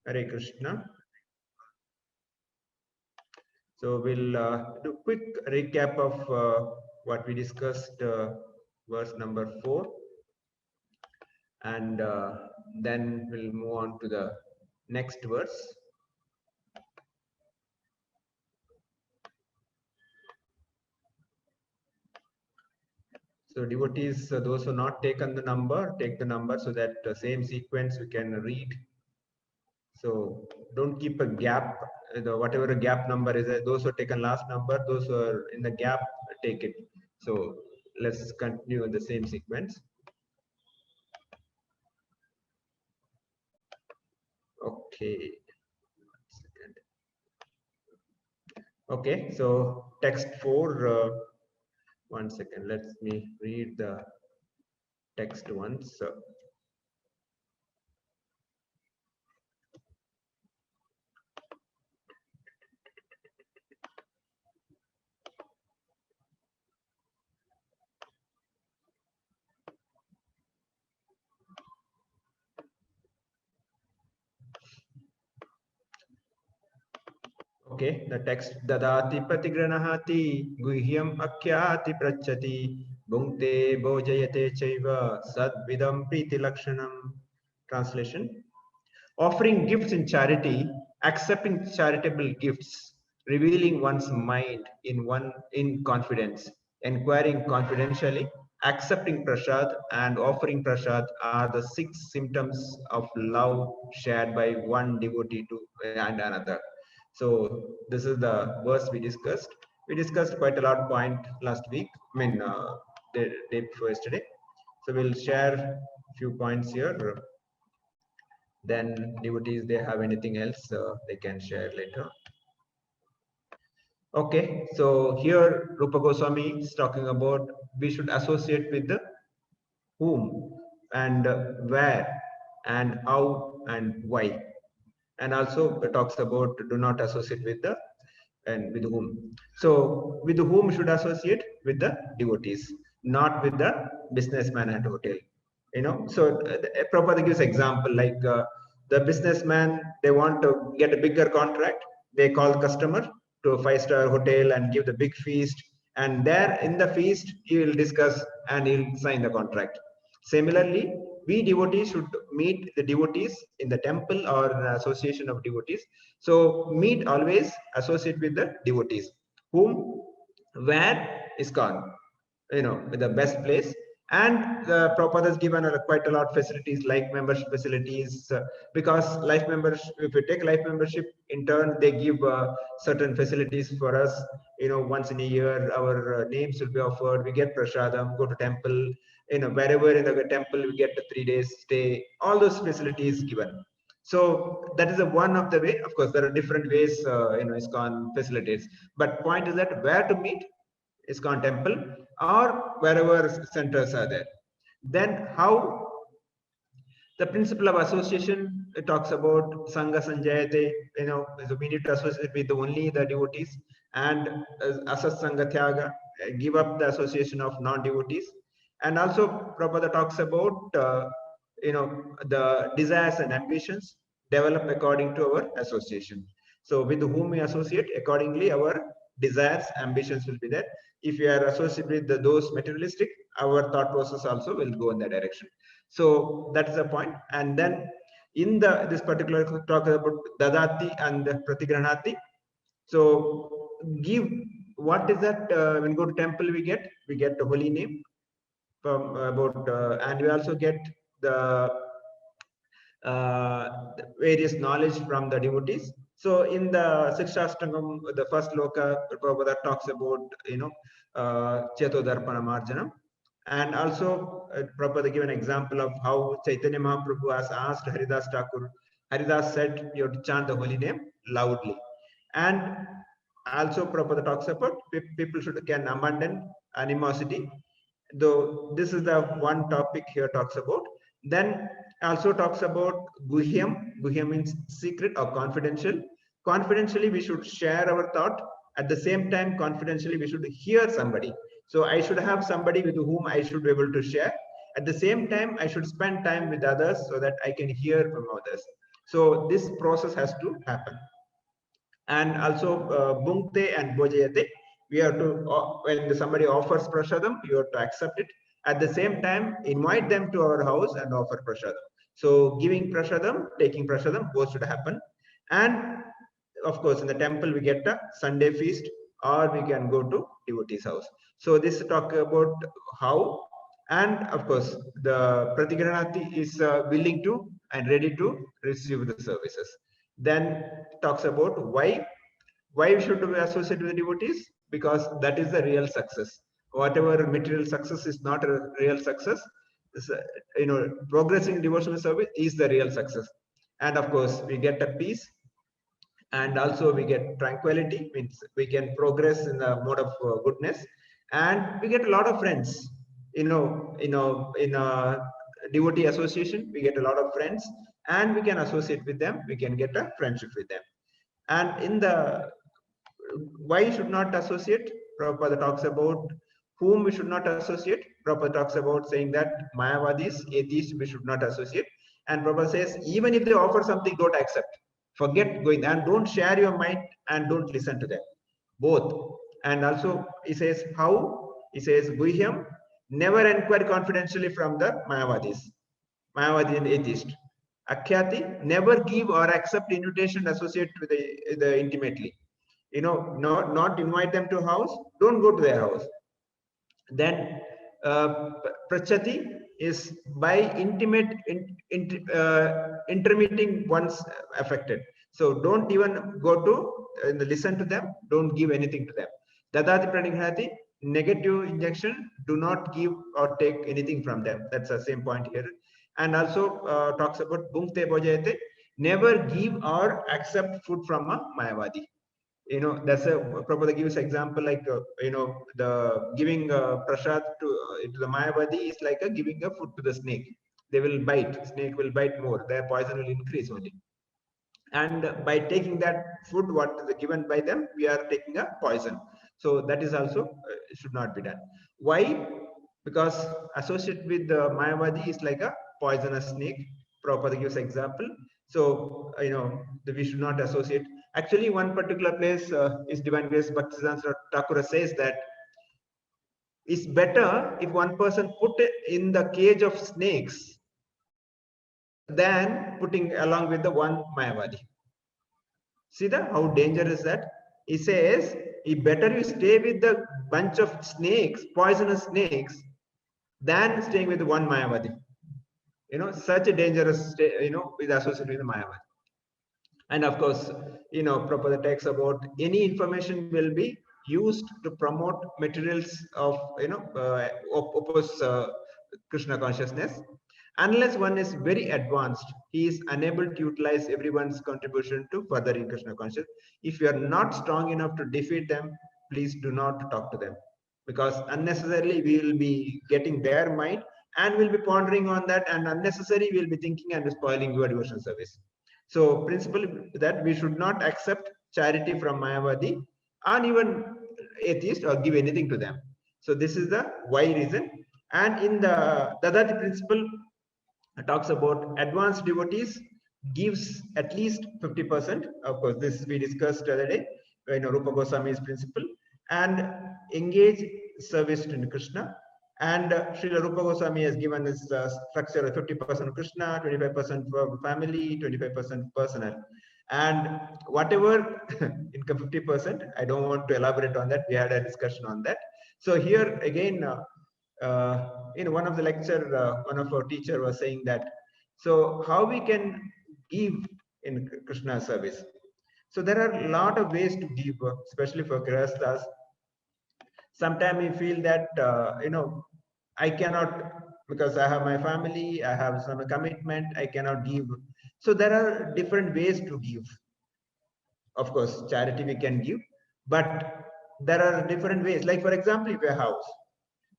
Hare Krishna. So we'll do a quick recap of what we discussed, verse number 4, and then we'll move on to the next verse. So devotees, those who not taken the number, take the number so that same sequence we can read. So don't keep a gap. Whatever a gap number is, those who taken last number, those who are in the gap, take it. So let's continue in the same sequence. Okay. Okay, so text 4, 1 second, let me read the text once. Okay, the text dadati pratigranahati guhyam akhyati prachati bhungte bhojayate chaiva sadvidam priti lakshanam. Translation: offering gifts in charity, accepting charitable gifts, revealing one's mind in confidence, inquiring confidentially, accepting prasad, and offering prasad are the 6 symptoms of love shared by one devotee to and another. So this is the verse we discussed. We discussed quite a lot point last week. I mean, the day before yesterday. So we'll share a few points here. Then devotees, they have anything else, they can share later. Okay, so here Rupa Goswami is talking about we should associate with the whom and where and how and why, and also it talks about do not associate with the and with whom. So with whom should associate with the devotees, not with the businessman and hotel. So Prabhupada gives example like the businessman, they want to get a bigger contract, they call customer to a 5-star hotel and give the big feast, and there in the feast he will discuss and he'll sign the contract. Similarly, we devotees should meet the devotees in the temple or an association of devotees. So meet always associate with the devotees. Whom, where is gone, the best place. And the Prabhupada has given quite a lot of facilities like membership facilities, because life membership, if you take life membership, in turn they give certain facilities for us. Once in a year our names will be offered, we get prasadam, go to temple, wherever in the temple we get a 3 days stay, all those facilities given. So that is one of the way. Of course there are different ways, ISKCON facilitates, but point is that where to meet, ISKCON temple or wherever centers are there. Then how the principle of association, it talks about Sangha Sanjayate, so we need to associate with only the devotees, and Asat Sangha Tyaga, give up the association of non-devotees. And also Prabhupada talks about the desires and ambitions develop according to our association. So with whom we associate, accordingly our desires, ambitions will be there. If you are associated with those materialistic, our thought process also will go in that direction. So that is the point. And then in this particular talk about dadati and pratigranati. So give, what is that? When we go to temple, we get the holy name from about, and we also get the various knowledge from the devotees. So in the Sikshashtangam, the first loka, Prabhupada talks about Chetodarpana Marjanam. And also Prabhupada give an example of how Chaitanya Mahaprabhu has asked Haridas Thakur. Haridas said you have to chant the holy name loudly. And also Prabhupada talks about people can abandon animosity, though this is the one topic here talks about. Then also talks about guhyam. Guhyam means secret or confidential. Confidentially we should share our thought. At the same time, confidentially we should hear somebody. So I should have somebody with whom I should be able to share. At the same time, I should spend time with others so that I can hear from others. So this process has to happen. And also Bhungte and Bojayate, we have to, when somebody offers prasadam, you have to accept it. At the same time, invite them to our house and offer prasadam. So giving prasadam, taking prasadam, both should happen. And of course, in the temple, we get a Sunday feast, or we can go to devotee's house. So this talk about how, and of course, the Pratigranati is willing to and ready to receive the services. Then talks about why should we associate with devotees? Because that is the real success. Whatever material success is not a real success. Progressing in devotional service is the real success. And of course, we get a peace, and also we get tranquility, means we can progress in the mode of goodness, and we get a lot of friends. In a devotee association, we get a lot of friends, and we can associate with them. We can get a friendship with them. And in the why should not associate, Prabhupada talks about whom we should not associate. Prabhupada talks about saying that Mayavadis, atheists, we should not associate. And Prabhupada says, even if they offer something, don't accept. Forget going, and don't share your mind, and don't listen to them. Both. And also, he says, how? He says, Guhyam, never inquire confidentially from the Mayavadis. Mayavadi and atheist. Akhyati, never give or accept invitation associated with the intimately. Not invite them to house, don't go to their house. Then prachati is by intimate intermeeting once affected. So don't even go to listen to them, don't give anything to them. Dadati pranighati, negative injection, do not give or take anything from them. That's the same point here. And also talks about bhungte bojayate, never give or accept food from a Mayavadi. That's a Prabhupada gives example, like the giving prasad to the Mayavadi is like a giving a food to the snake. They will bite, snake will bite more, their poison will increase only. And by taking that food what is given by them, we are taking a poison. So that is also should not be done. Why? Because associated with the Mayavadi is like a poisonous snake. Prabhupada gives example. So we should not associate. Actually, one particular place is Divine Grace Bhaktisiddhanta Thakur says that it's better if one person put it in the cage of snakes than putting along with the one Mayavadi. See how dangerous that? He says, it's better you stay with the bunch of snakes, poisonous snakes, than staying with one Mayavadi. Such a dangerous, is associated with the Mayavadi. And of course, Prabhupada talks about any information will be used to promote materials of, oppose Krishna consciousness. Unless one is very advanced, he is unable to utilize everyone's contribution to furthering Krishna consciousness. If you are not strong enough to defeat them, please do not talk to them, because unnecessarily we will be getting their mind and we'll be pondering on that, and unnecessarily we'll be thinking and spoiling your devotional service. So principle that we should not accept charity from Mayavadi and even atheist or give anything to them. So this is the why reason. And in the Dadati principle, talks about advanced devotees gives at least 50%. Of course, this we discussed the other day, Rupa Goswami's principle, and engage service to Krishna. And Srila Rupa Goswami has given this structure of 50% Krishna, 25% for family, 25% personal. And whatever income 50%, I don't want to elaborate on that. We had a discussion on that. So here again, in one of the lecture, one of our teacher was saying that, so how we can give in Krishna service? So there are a lot of ways to give, especially for Grihasthas. Sometimes we feel that, I cannot, because I have my family, I have some commitment, I cannot give. So there are different ways to give. Of course, charity we can give, but there are different ways. Like for example, if a house,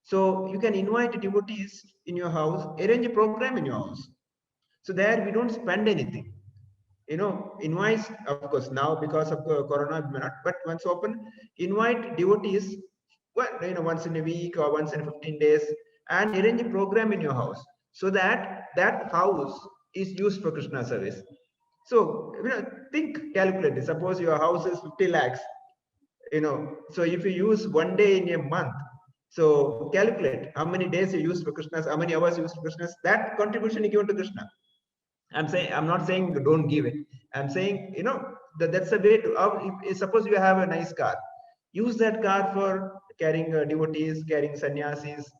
so you can invite devotees in your house, arrange a program in your house. So there we don't spend anything. Invite, of course, now because of Corona, we may not, but once open, invite devotees, once in a week or once in 15 days, and arrange a program in your house so that that house is used for Krishna service. So, think, calculate it. Suppose your house is 50 lakhs, so if you use one day in a month, so calculate how many days you use for Krishna, how many hours you use for Krishna, that contribution you give to Krishna. I'm not saying don't give it. I'm saying, that's a way to, suppose you have a nice car, use that car for carrying devotees, carrying sannyasis.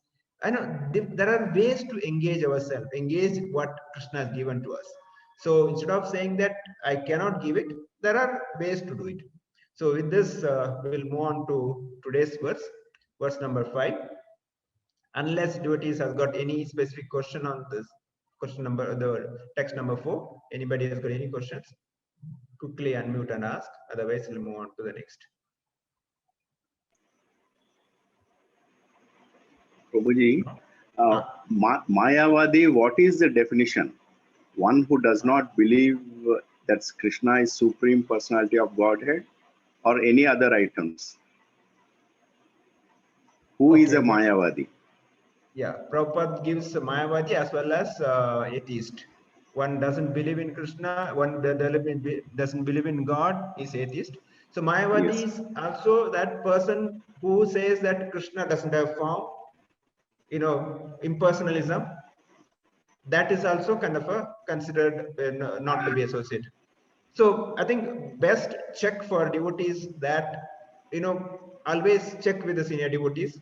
I know there are ways to engage ourselves, engage what Krishna has given to us. So instead of saying that I cannot give it, there are ways to do it. So with this, we'll move on to today's verse number 5. Unless devotees has got any specific question on this the text number 4. Anybody has got any questions? Quickly unmute and ask. Otherwise, we'll move on to the next. Prabhuji, Mayavadi, what is the definition? One who does not believe that Krishna is Supreme Personality of Godhead or any other items. Who is a Mayavadi? Yeah, Prabhupada gives Mayavadi as well as atheist. One doesn't believe in Krishna, one doesn't believe in God, is atheist. So Mayavadi is also that person who says that Krishna doesn't have form, impersonalism. That is also kind of considered not to be associated. So I think best check for devotees that, always check with the senior devotees.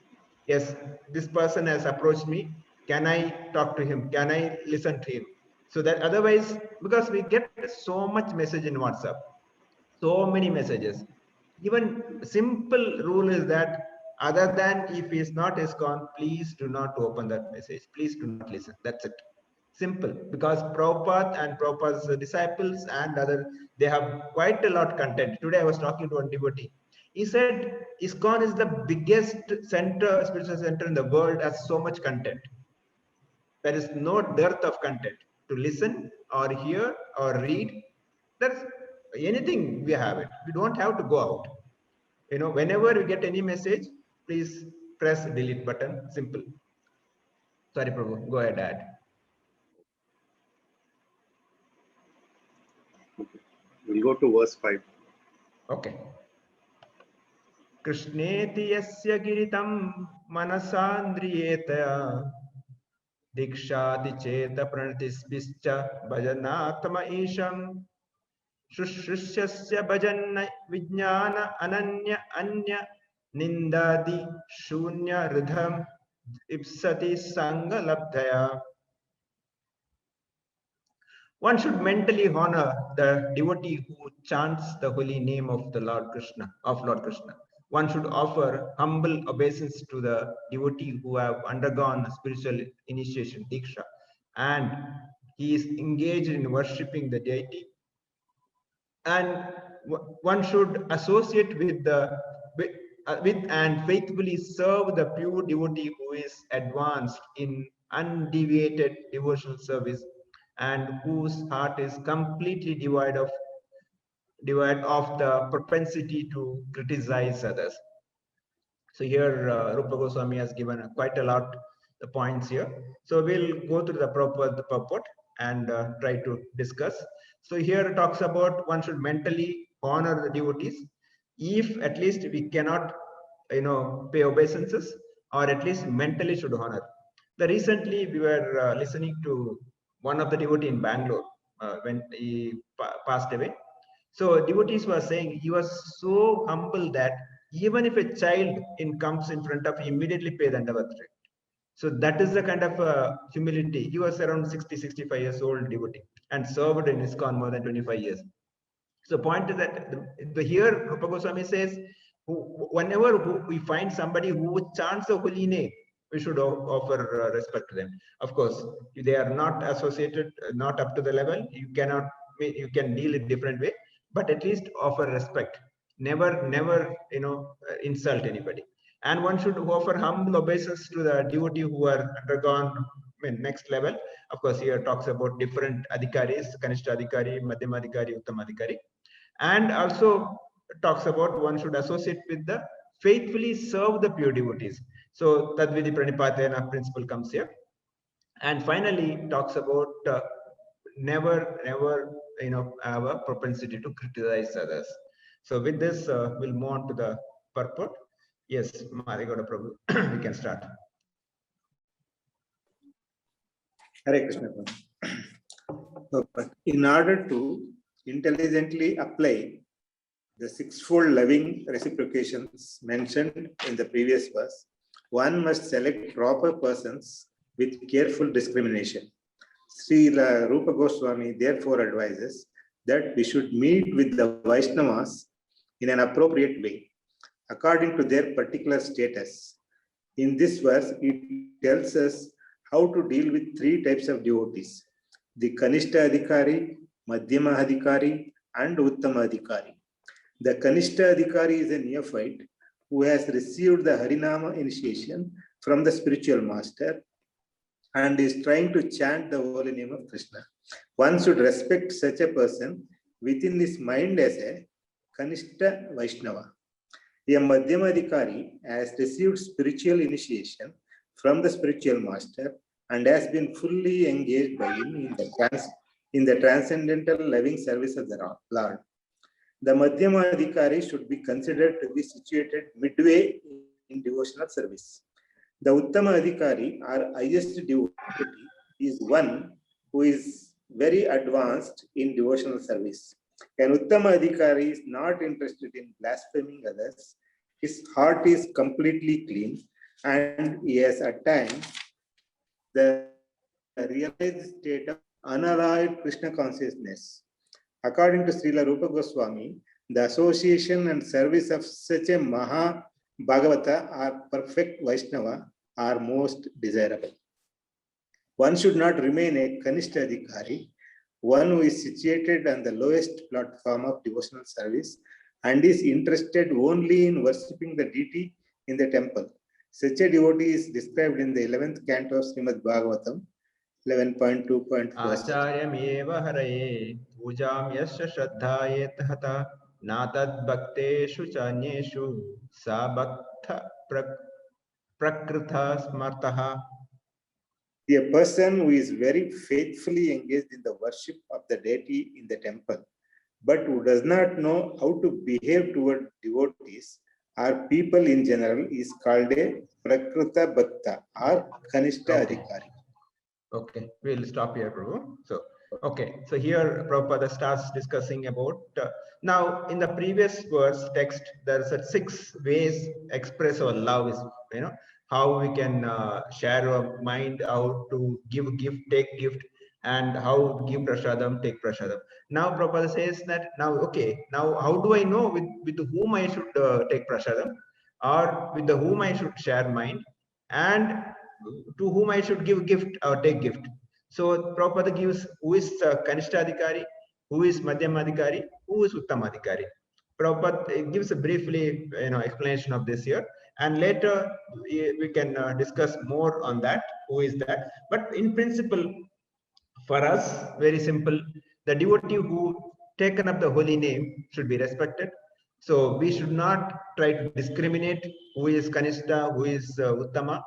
Yes, this person has approached me. Can I talk to him? Can I listen to him? So that otherwise, because we get so much message in WhatsApp, so many messages. Even simple rule is that other than if he is not ISKCON, please do not open that message. Please do not listen. That's it. Simple. Because Prabhupada and Prabhupada's disciples and other, they have quite a lot of content. Today I was talking to one devotee. He said ISKCON is the biggest spiritual center in the world, has so much content. There is no dearth of content to listen or hear or read. That's anything, we have it. We don't have to go out. Whenever you get any message, please press delete button. Simple. Sorry, Prabhu. Go ahead, Dad. We'll go to verse 5. Okay. Krishneti yasya giritam manasandriyeta dikshati cheta pranatispischa bhajanatma isham Shushrushyasya bhajanna vijnana ananya anya nindadi shunya ridham ipsati sanga labdhaya. One should mentally honor the devotee who chants the holy name of the Lord Krishna, One should offer humble obeisance to the devotee who have undergone spiritual initiation, Diksha, and he is engaged in worshipping the deity. And one should associate with and faithfully serve the pure devotee who is advanced in undeviated devotional service and whose heart is completely devoid of the propensity to criticize others. So here Rupa Goswami has given quite a lot the points here. So we'll go through the purport and try to discuss. So here it talks about one should mentally honor the devotees. If at least we cannot, pay obeisances, or at least mentally should honor. Recently we were listening to one of the devotee in Bangalore when he passed away. So devotees were saying he was so humble that even if a child comes in front of him, immediately pay the Dandavat. So that is the kind of humility. He was around 60, 65 years old devotee and served in ISKCON more than 25 years. So point is that here Rupa Goswami says, whenever we find somebody who chants the holy name, we should offer respect to them. Of course, if they are not associated, not up to the level, you can deal in different way, but at least offer respect. Never, insult anybody. And one should offer humble obeisance to the devotee who are undergone next level. Of course, here talks about different adhikaris, Kanishta Adhikari, Madhyama Adhikari, Uttama Adhikari. And also talks about one should associate with the faithfully serve the pure devotees. So Tadvidi Pranipatena principle comes here. And finally talks about never have a propensity to criticize others. So with this, we'll move on to the purport. Yes, Marigoda Prabhu, we can start. Hare Krishna. In order to intelligently apply the sixfold loving reciprocations mentioned in the previous verse, one must select proper persons with careful discrimination. Srila Rupa Goswami therefore advises that we should meet with the Vaishnavas in an appropriate way, according to their particular status. In this verse, it tells us how to deal with three types of devotees: the Kanishta Adhikari, Madhyama Adhikari, and Uttama Adhikari. The Kanishta Adhikari is a neophyte who has received the Harinama initiation from the spiritual master and is trying to chant the holy name of Krishna. One should respect such a person within his mind as a Kanishta Vaishnava. A Madhyama Adhikari has received spiritual initiation from the spiritual master and has been fully engaged by him in the transcendental loving service of the Lord. The Madhyama Adhikari should be considered to be situated midway in devotional service. The Uttama Adhikari, our highest devotee, is one who is very advanced in devotional service. An Uttama Adhikari is not interested in blaspheming others. His heart is completely clean and he has attained the realized state of unalloyed Krishna consciousness. According to Srila Rupa Goswami, the association and service of such a Maha Bhagavata or perfect Vaishnava are most desirable. One should not remain a Kanishta Adhikari, one who is situated on the lowest platform of devotional service and is interested only in worshipping the deity in the temple. Such a devotee is described in the 11th canto of Srimad Bhagavatam, 11.2.4. Acharyam eva haraye pujam yasya shraddhaye tahata natad bhakteshu chanyeshu sa bhaktha prakrita smartaha. A person who is very faithfully engaged in the worship of the deity in the temple, but who does not know how to behave toward devotees or people in general, is called a Prakrita Bhakta or Kanishta Adhikari. Okay, we'll stop here, Prabhu. So, okay, so here Prabhupada starts discussing about, now in the previous verse text, there's 6 ways express our love is, how we can share our mind, how to give gift, take gift, and how give prasadam, take prasadam. Now Prabhupada says that now, okay, now how do I know with whom I should take prasadam or with whom I should share mind and to whom I should give gift or take gift. So Prabhupada gives who is Kanishta Adhikari, who is Madhyama Adhikari, who is Uttama Adhikari. Prabhupada gives a briefly explanation of this here, and later we can discuss more on that, who is that. But in principle, for us, very simple, the devotee who taken up the holy name should be respected. So we should not try to discriminate who is Kanishta, who is Uttama.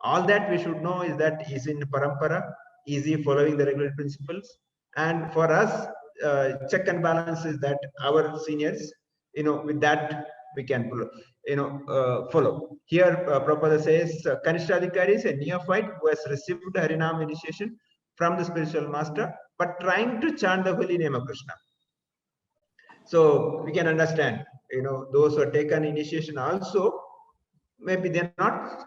All that we should know is that is in parampara, is he following the regular principles. And for us, check and balance is that our seniors, with that we can follow. Here Prabhupada says Kanishta Adhikari is a neophyte who has received Harinam initiation from the spiritual master, but trying to chant the holy name of Krishna. So we can understand, those who are taken initiation also, maybe they're not,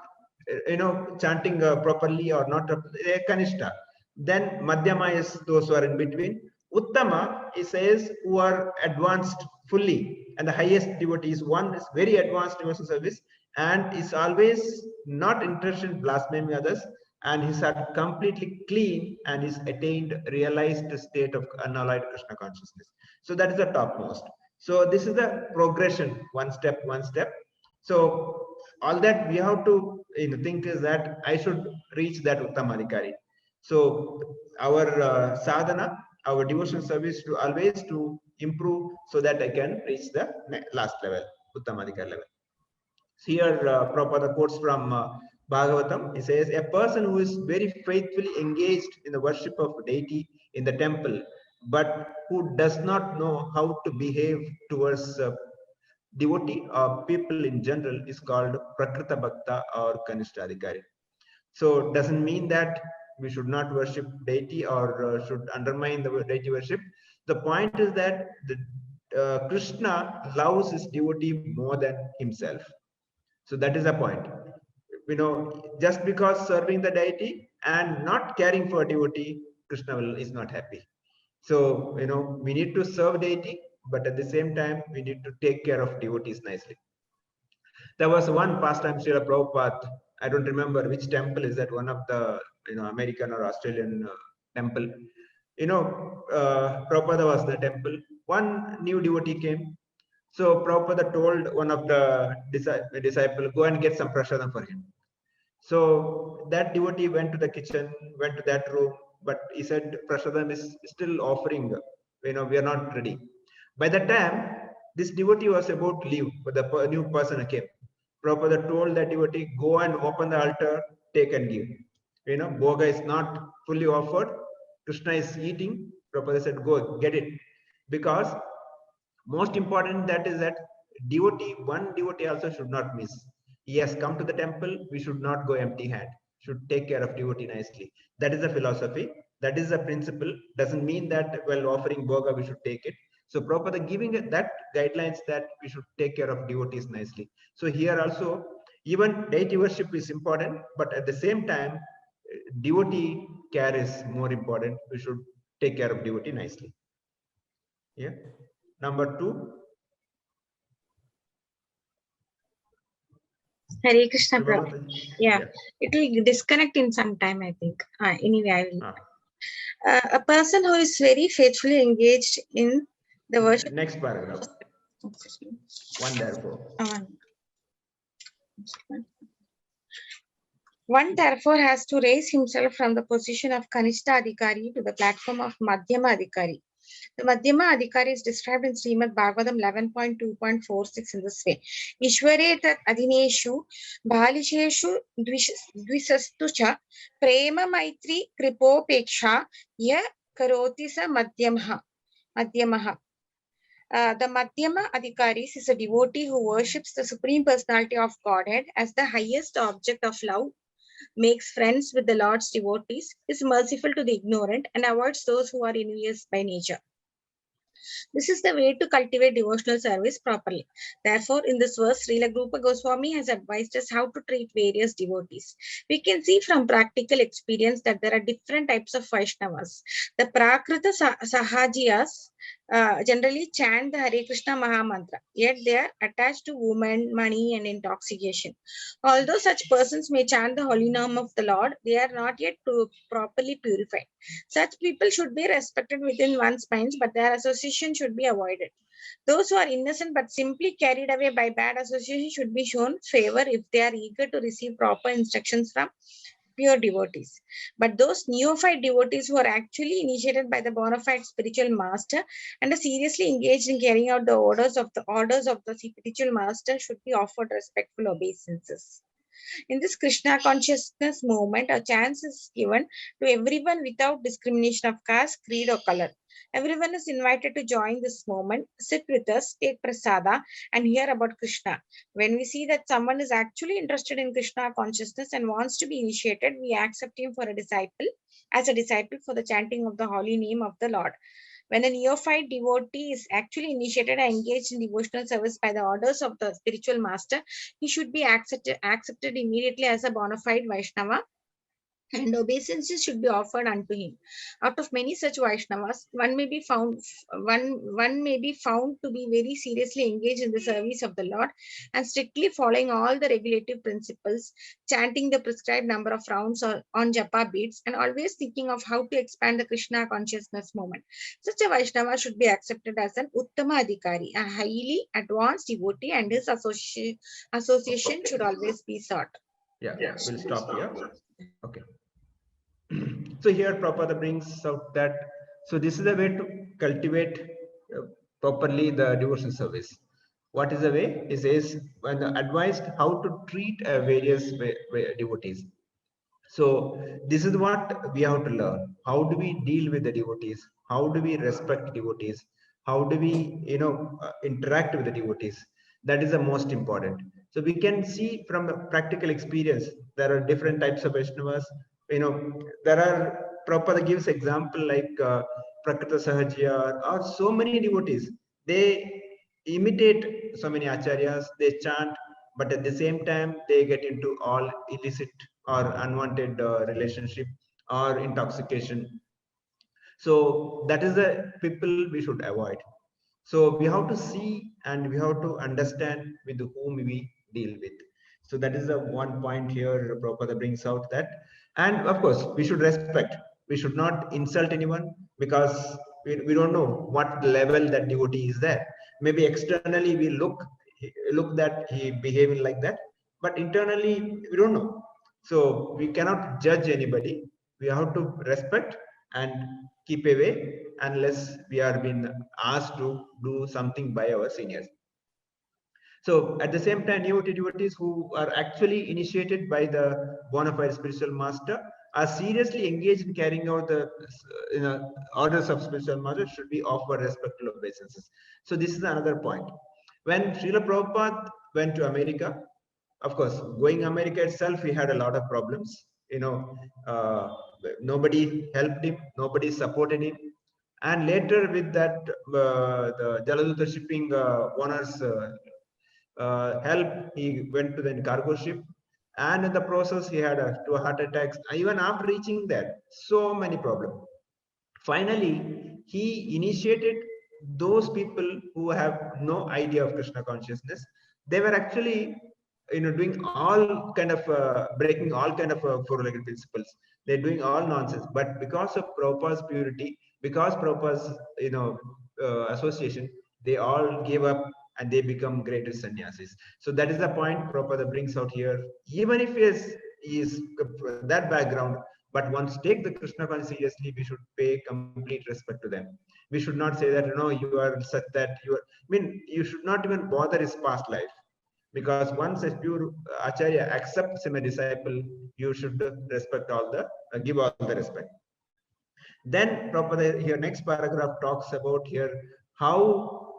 chanting properly or not, they're Kanishta. Then Madhyama is those who are in between. Uttama, he says, who are advanced fully, and the highest devotee is one is very advanced devotional service and is always not interested in blaspheming others, and his heart completely clean and is attained realized state of unalloyed Krishna consciousness. So that is the topmost. So this is the progression, one step. So all that we have to think is that I should reach that Uttama Adhikari. So our sadhana, our devotional service to always to improve so that I can reach the last level, Uttama Adhikari level. So here Prabhupada quotes from Bhagavatam. He says, a person who is very faithfully engaged in the worship of deity in the temple, but who does not know how to behave towards devotee or people in general is called Prakrita Bhakta or Kanishta Adhikari. So doesn't mean that we should not worship deity or should undermine the deity worship. The point is that Krishna loves his devotee more than himself. So that is the point. Just because serving the deity and not caring for devotee, Krishna is not happy. So, we need to serve deity, but at the same time, we need to take care of devotees nicely. There was one pastime Srila Prabhupada, I don't remember which temple is that, one of the, American or Australian temple. Prabhupada was the temple. One new devotee came. So Prabhupada told one of the disciple, go and get some prasadam for him. So that devotee went to the kitchen, went to that room, but he said, prasadam is still offering, we are not ready. By the time this devotee was about to leave, but the new person came, Prabhupada told that devotee, go and open the altar, take and give. Bhoga is not fully offered. Krishna is eating. Prabhupada said, go get it. Because most important that is that one devotee also should not miss. He has come to the temple, we should not go empty hand. Should take care of devotee nicely. That is the philosophy. That is the principle. Doesn't mean that while offering bhoga, we should take it. So Prabhupada giving that guidelines that we should take care of devotees nicely. So here also, even deity worship is important, but at the same time, devotee care is more important. We should take care of devotee nicely. Yeah. Number 2. Hare Krishna, Prabhu. Yeah, it will disconnect in some time, I think. Anyway, I will. A person who is very faithfully engaged in the worship. Next paragraph. One therefore. One therefore has to raise himself from the position of Kanishta Adhikari to the platform of Madhyama Adhikari. The Madhyama Adhikari is described in Srimad Bhagavatam 11.2.46 in this way. Ishware tat adhineshu bhalisheshu dvisastu cha prema maitri kripopeksha ya karoti sa madhyamaha. The Madhyama Adhikaris is a devotee who worships the Supreme Personality of Godhead as the highest object of love, makes friends with the Lord's devotees, is merciful to the ignorant, and avoids those who are envious by nature. This is the way to cultivate devotional service properly. Therefore, in this verse, Srila Rupa Goswami has advised us how to treat various devotees. We can see from practical experience that there are different types of Vaishnavas. The Prakrita Sahajiyas generally chant the Hare Krishna Mahamantra, yet they are attached to women, money, and intoxication. Although such persons may chant the holy name of the Lord, they are not yet properly purified. Such people should be respected within one's minds, but their association should be avoided. Those who are innocent but simply carried away by bad association should be shown favor if they are eager to receive proper instructions from pure devotees. But those neophyte devotees who are actually initiated by the bona fide spiritual master and are seriously engaged in carrying out the orders of the spiritual master should be offered respectful obeisances. In this Krishna consciousness movement, a chance is given to everyone without discrimination of caste, creed, or color. Everyone is invited to join this movement, sit with us, take prasada, and hear about Krishna. When we see that someone is actually interested in Krishna consciousness and wants to be initiated, we accept him as a disciple for the chanting of the holy name of the Lord. When a neophyte devotee is actually initiated and engaged in devotional service by the orders of the spiritual master, he should be accepted immediately as a bona fide Vaishnava, and obeisances should be offered unto him. Out of many such Vaishnavas, one may be found to be very seriously engaged in the service of the Lord and strictly following all the regulative principles, chanting the prescribed number of rounds on japa beads, and always thinking of how to expand the Krishna consciousness movement. Such a Vaishnava should be accepted as an Uttama Adhikari, a highly advanced devotee, and his association should always be sought. Yeah, we'll stop here. Okay. So here Prabhupada brings out that, so this is the way to cultivate properly the devotional service. What is the way? He says, when advised how to treat various devotees. So this is what we have to learn. How do we deal with the devotees? How do we respect devotees? How do we, interact with the devotees? That is the most important. So we can see from a practical experience, there are different types of Vaishnavas. There are, Prabhupada gives example like Prakrita Sahajya or so many devotees. They imitate so many acharyas, they chant, but at the same time, they get into all illicit or unwanted relationship or intoxication. So that is the people we should avoid. So we have to see and we have to understand with whom we deal with. So that is the one point here Prabhupada brings out that. And of course, we should respect. We should not insult anyone because we don't know what level that devotee is there. Maybe externally we look that he behaving like that, but internally we don't know. So we cannot judge anybody. We have to respect and keep away unless we are being asked to do something by our seniors. So at the same time, new devotees who are actually initiated by the bona fide spiritual master are seriously engaged in carrying out the orders of spiritual master should be offered respectful obeisances. So this is another point. When Srila Prabhupada went to America, of course, going America itself, he had a lot of problems. Uh, Nobody helped him, nobody supported him. And later with that, the Jaladuta shipping owners help, he went to the cargo ship. And in the process, he had two heart attacks. Even after reaching there, so many problems. Finally, he initiated those people who have no idea of Krishna consciousness. They were actually, doing all kind of breaking all kind of four-legged principles. They're doing all nonsense. But because of Prabhupada's purity, because Prabhupada's, association, they all gave up and they become greater sannyasis. So that is the point Prabhupada brings out here. Even if he is that background, but once take the Krishna consciousness seriously, we should pay complete respect to them. We should not say that, you are such that you are, you should not even bother his past life. Because once a pure Acharya accepts him a disciple, you should respect all the, give all the respect. Then Prabhupada here, next paragraph talks about here how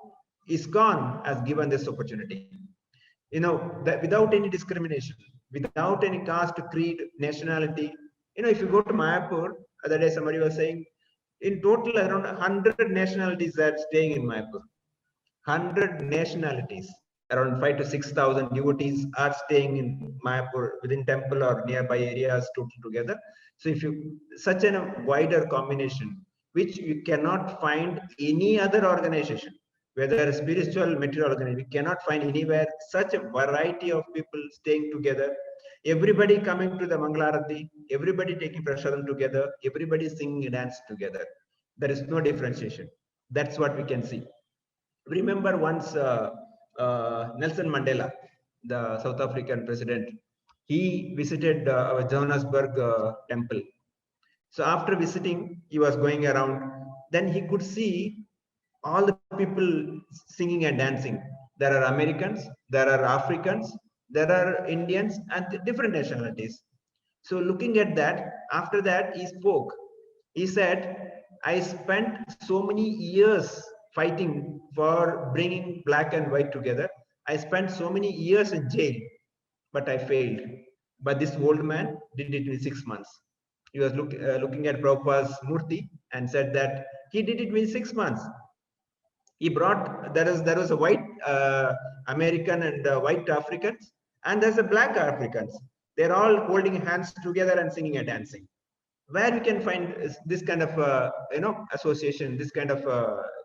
ISKCON has given this opportunity. That without any discrimination, without any caste, creed, nationality. If you go to Mayapur, other day somebody was saying, in total around 100 nationalities are staying in Mayapur. 100 nationalities, around 5 to 6,000 devotees are staying in Mayapur within temple or nearby areas total together. So if you such a wider combination, which you cannot find any other organization, whether spiritual, material organization, we cannot find anywhere such a variety of people staying together. Everybody coming to the Mangalarati, everybody taking prasadam together, everybody singing and dance together. There is no differentiation. That's what we can see. Remember once Nelson Mandela, the South African president, he visited our Johannesburg temple. So after visiting, he was going around. Then he could see all the people singing and dancing. There are Americans, there are Africans, there are Indians, and different nationalities. So looking at that, after that, he spoke. He said, I spent so many years fighting for bringing black and white together. I spent so many years in jail, but I failed. But this old man did it in 6 months. He was looking at Prabhupada's Murti and said that he did it in 6 months. He brought, there was a white American and white Africans, and there's a black Africans. They're all holding hands together and singing and dancing. Where we can find this kind of association, this kind of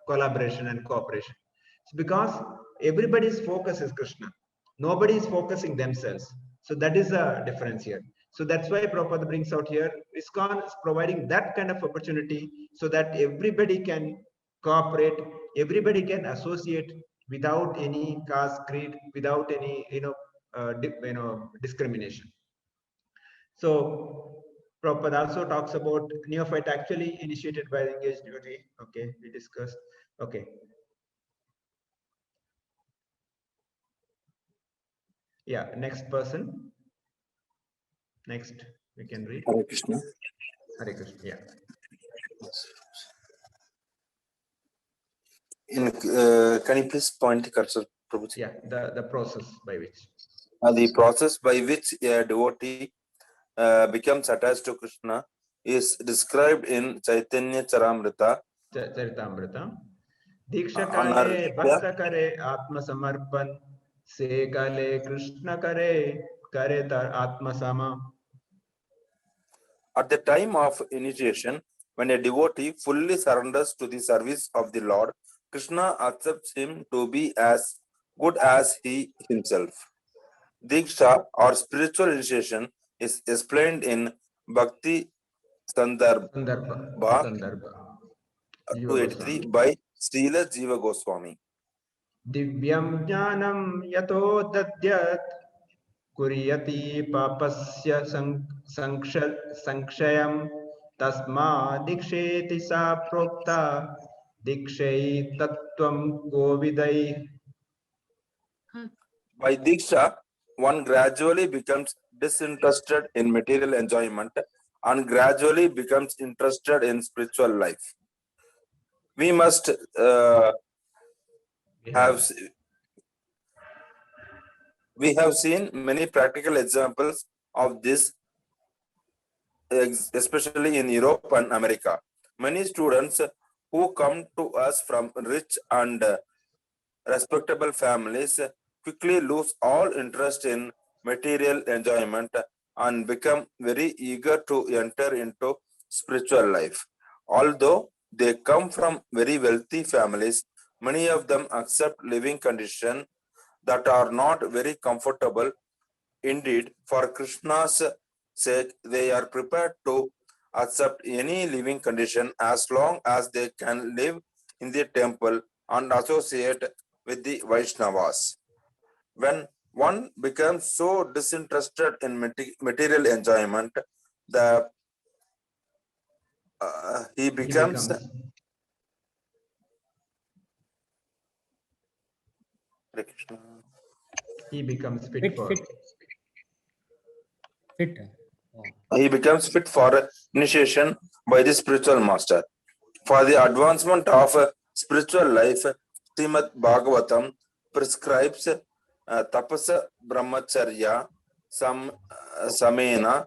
collaboration and cooperation? It's because everybody's focus is Krishna. Nobody is focusing themselves. So that is a difference here. So that's why Prabhupada brings out here, ISKCON is providing that kind of opportunity so that everybody can cooperate, everybody can associate without any caste, creed, without any discrimination. So Prabhupada also talks about neophyte actually initiated by the engaged devotee. Okay, we discussed. Okay. Yeah, next person. Next. We can read. Hare Krishna. Hare Krishna. Yeah. Can you please point the cursor, Prabhuji? Yeah. The process by which. The process by which a devotee becomes attached to Krishna is described in Chaitanya Charamrita. Charitamrita. Diksha On kale our- bhakta kare atma samarpan se kale Krishna kare tar atma sama. At the time of initiation, when a devotee fully surrenders to the service of the Lord, Krishna accepts him to be as good as he himself. Diksha or spiritual initiation is explained in Bhakti Sandarbha Sandarbha. Jiva 283 Goswami. by Srila Jiva Goswami. Divyam jnanam yato dadyat kuryati papasya sankshayam tasma diksheti sa prokta dikshai tattvam govidai. By Diksha, one gradually becomes disinterested in material enjoyment and gradually becomes interested in spiritual life. We must we have seen many practical examples of this, especially in Europe and America. Many students who come to us from rich and respectable families quickly lose all interest in material enjoyment and become very eager to enter into spiritual life. Although they come from very wealthy families, many of them accept living conditions that are not very comfortable. Indeed, for Krishna's sake, they are prepared to accept any living condition as long as they can live in the temple and associate with the Vaishnavas. When one becomes so disinterested in material enjoyment, he becomes fit for. He becomes fit for initiation by the spiritual master. For the advancement of spiritual life, Srimad Bhagavatam prescribes tapasa brahmacharya samena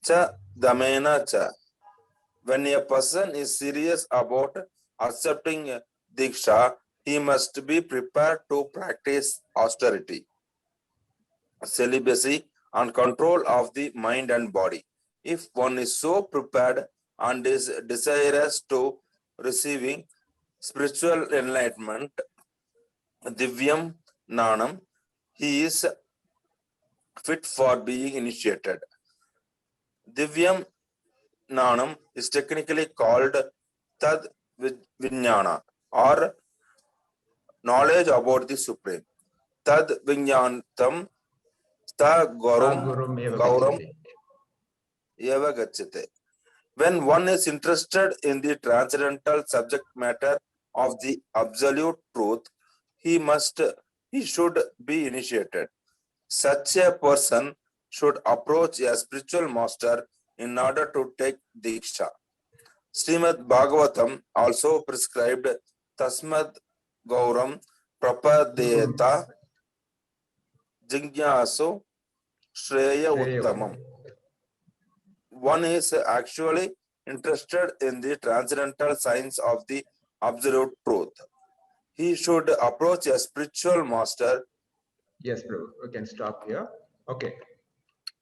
cha damena cha. When a person is serious about accepting Diksha, he must be prepared to practice austerity, celibacy, and control of the mind and body. If one is so prepared and is desirous to receiving spiritual enlightenment, Divyam Nanam, he is fit for being initiated. Divyam Nanam is technically called Tad Vijnana or knowledge about the Supreme. Tad Vijnantam Sta Gauram Eva Gachate. When one is interested in the transcendental subject matter of the absolute truth, he should be initiated. Such a person should approach a spiritual master in order to take Diksha. Srimad Bhagavatam also prescribed Tasmad Gauram Prapadeta Jingyaso Shreya Uttamam. One is actually interested in the transcendental science of the absolute truth. He should approach a spiritual master. Yes, Prabhu, we can stop here. Okay.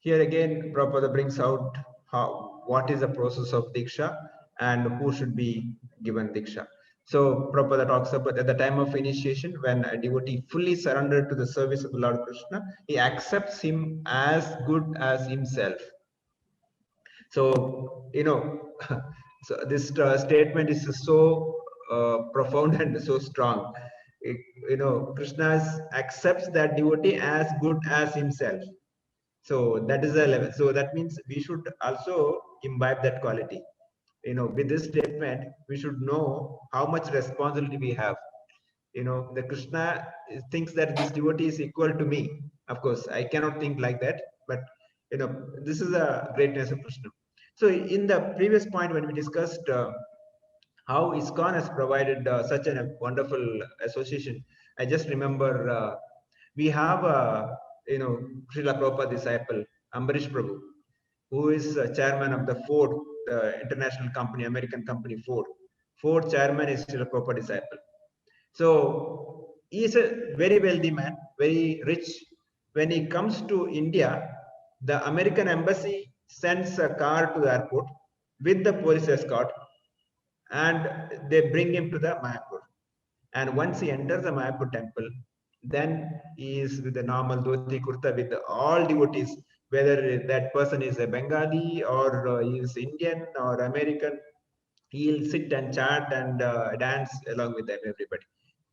Here again, Prabhupada brings out what is the process of Diksha and who should be given Diksha. So Prabhupada talks about at the time of initiation, when a devotee fully surrendered to the service of the Lord Krishna, he accepts him as good as himself. So, so this statement is so profound and so strong. Krishna accepts that devotee as good as himself. So that is the level. So that means we should also imbibe that quality. With this statement, we should know how much responsibility we have. The Krishna thinks that this devotee is equal to me. Of course, I cannot think like that, but this is the greatness of Krishna. So in the previous point when we discussed how ISKCON has provided such a wonderful association, I just remember we have Srila Prabhupada disciple Ambarish Prabhu, who is chairman of the Ford international company, American company Ford. Ford chairman is Srila Prabhupada disciple. So he is a very wealthy man, very rich. When he comes to India, the American embassy sends a car to the airport with the police escort, and they bring him to the Mayapur. And once he enters the Mayapur temple, then he is with the normal dhoti kurta with all devotees, whether that person is a Bengali or he is Indian or American, he'll sit and chat and dance along with them, everybody.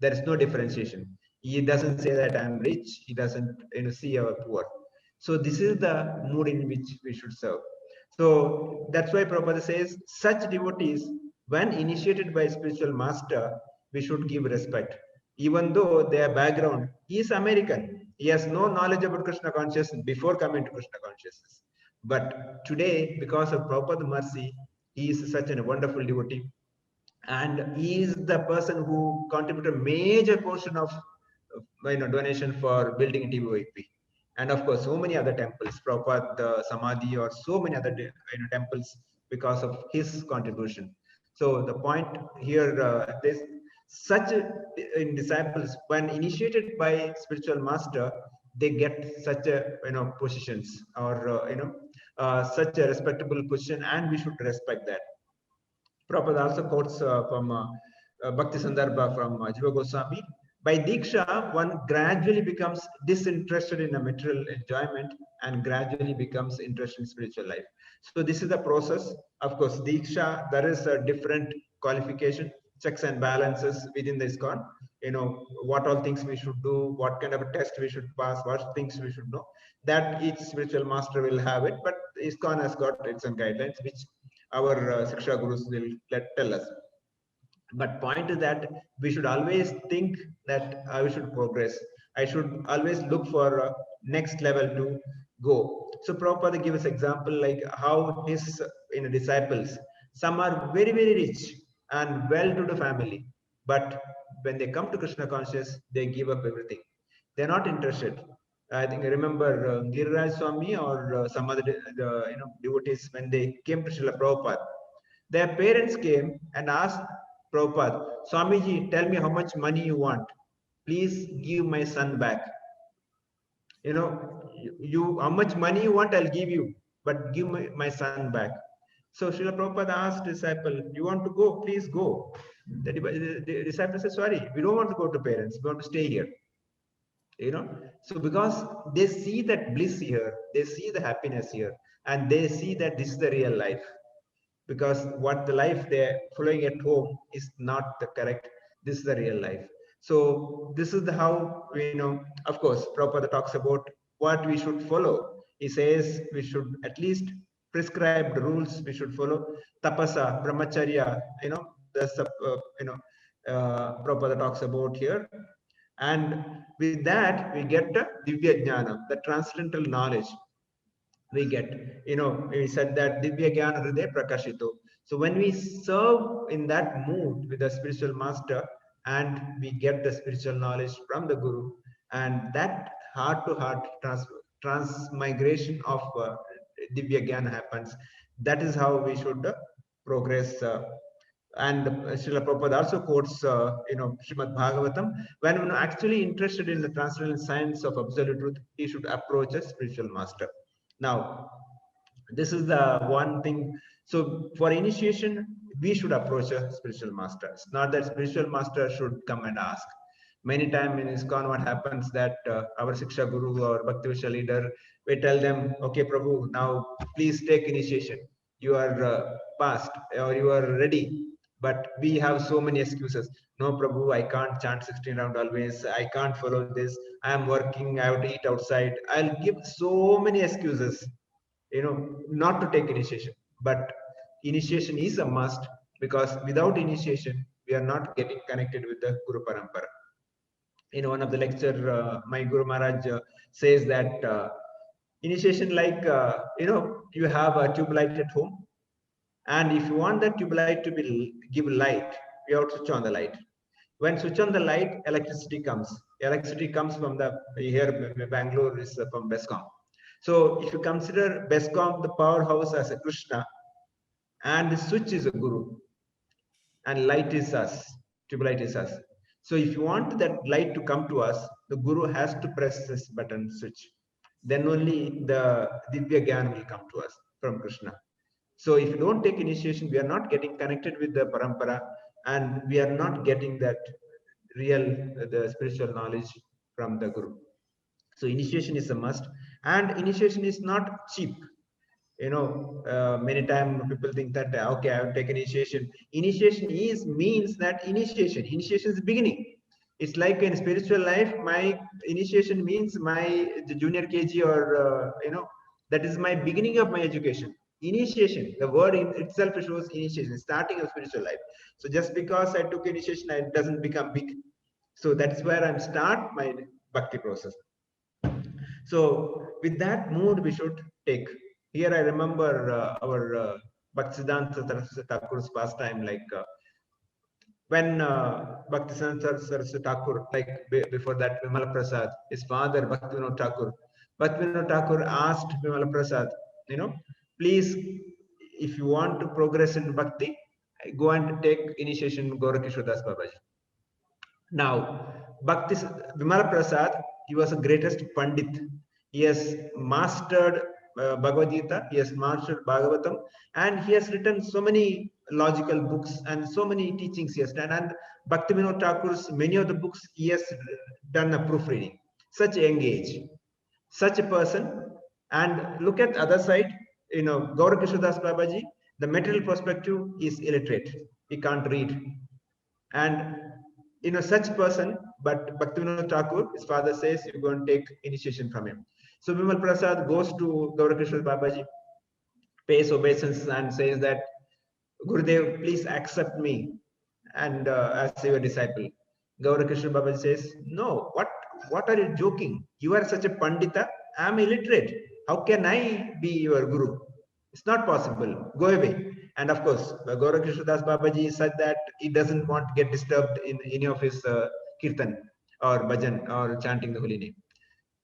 There is no differentiation. He doesn't say that I'm rich. He doesn't see our poor. So this is the mood in which we should serve. So that's why Prabhupada says such devotees, when initiated by spiritual master, we should give respect. Even though their background is American, he has no knowledge about Krishna consciousness before coming to Krishna consciousness. But today, because of Prabhupada mercy, he is such a wonderful devotee. And he is the person who contributed a major portion of donation for building TVOP. And of course, so many other temples, Prabhupada Samadhi, or so many other temples because of his contribution. So the point here, this such disciples, when initiated by spiritual master, they get such a positions or such a respectable position, and we should respect that. Prabhupada also quotes from Bhakti Sandarbha from Jiva Goswami. By Diksha, one gradually becomes disinterested in a material enjoyment and gradually becomes interested in spiritual life. So this is the process. Of course, Diksha, there is a different qualification, checks and balances within the ISKCON. What all things we should do, what kind of a test we should pass, what things we should know. That each spiritual master will have it, but ISKCON has got its own guidelines, which our Siksha Gurus will tell us. But point is that we should always think that I should progress. I should always look for next level to go. So Prabhupada gives example like how his disciples, some are very, very rich and well-to-do family, but when they come to Krishna consciousness, they give up everything. They're not interested. I think I remember Giriraj Swami or some other devotees, when they came to Srila Prabhupada, their parents came and asked Prabhupada, Swamiji, tell me how much money you want. Please give my son back. You how much money you want, I'll give you, but give my son back. So Srila Prabhupada asked disciple, you want to go? Please go. The disciple said, sorry, we don't want to go to parents. We want to stay here. So because they see that bliss here, they see the happiness here, and they see that this is the real life. Because what the life they're following at home is not the correct. This is the real life. So this is the how of course Prabhupada talks about what we should follow. He says we should at least prescribed rules we should follow. Tapasa, brahmacharya, that's Prabhupada talks about here. And with that we get the Divya Jnana, the transcendental knowledge. We get, we said that Divya Jnana Hriday Prakashito. So when we serve in that mood with the spiritual master and we get the spiritual knowledge from the Guru, and that heart to heart transmigration of Divya Jnana happens, that is how we should progress. And Srila Prabhupada also quotes, Srimad Bhagavatam, when one actually interested in the transcendental science of absolute truth, he should approach a spiritual master. Now, this is the one thing. So for initiation, we should approach a spiritual master. It's not that spiritual master should come and ask. Many times in ISKCON, what happens that our Siksha Guru or Bhakti Vishya leader, we tell them, okay, Prabhu, now please take initiation. You are past or you are ready. But we have so many excuses. No, Prabhu, I can't chant 16 round always. I can't follow this. I am working. I have to eat outside. I'll give so many excuses, not to take initiation. But initiation is a must, because without initiation, we are not getting connected with the Guru Parampara. In one of the lecture, my Guru Maharaj says that Initiation like, you have a tube light at home. And if you want that tube light to give light, you have to switch on the light. When switch on the light, electricity comes. Electricity comes from here, Bangalore is from Bescom. So if you consider Bescom, the powerhouse, as a Krishna, and the switch is a Guru, and light is us, tube light is us. So if you want that light to come to us, the Guru has to press this button switch. Then only the Divya Gyan will come to us from Krishna. So if you don't take initiation, we are not getting connected with the parampara, and we are not getting that the spiritual knowledge from the Guru. So initiation is a must, and initiation is not cheap. Many times people think that, okay, I have taken initiation. Initiation means that initiation is the beginning. It's like in spiritual life, my initiation means the junior KG, or that is my beginning of my education. Initiation, the word in itself shows initiation, starting of spiritual life. So just because I took initiation, it doesn't become big. So that's where I'm start my bhakti process. So with that mood, we should take. Here I remember our Bhaktisiddhanta Saraswati Thakur's pastime, like when Bhaktisiddhanta Saraswati Thakur, like before that, Vimala Prasad, his father Bhaktivinoda Thakur. Bhaktivinoda Thakur asked Vimala Prasad, please, if you want to progress in bhakti, go and take initiation Gaurakishore Das Babaji. Now, Vimala Prasad, he was the greatest Pandit. He has mastered Bhagavad Gita, he has mastered Bhagavatam, and he has written so many logical books and so many teachings he has done. And Bhaktivinoda Thakur's many of the books he has done a proofreading. Such a young age, such a person. And look at the other side, Gaurakishore Das Babaji, the material perspective is illiterate. He can't read. And such person, but Bhaktivinoda Thakur, his father says, you're going to take initiation from him. So Vimal Prasad goes to Gaurakishore Babaji, pays obeisance and says that, Gurudev, please accept me and as your disciple. Gaurakishore Babaji says, no, what are you joking? You are such a Pandita, I am illiterate. How can I be your Guru? It's not possible. Go away. And of course, Gaurakishore Das Babaji said that he doesn't want to get disturbed in any of his kirtan or bhajan or chanting the holy name.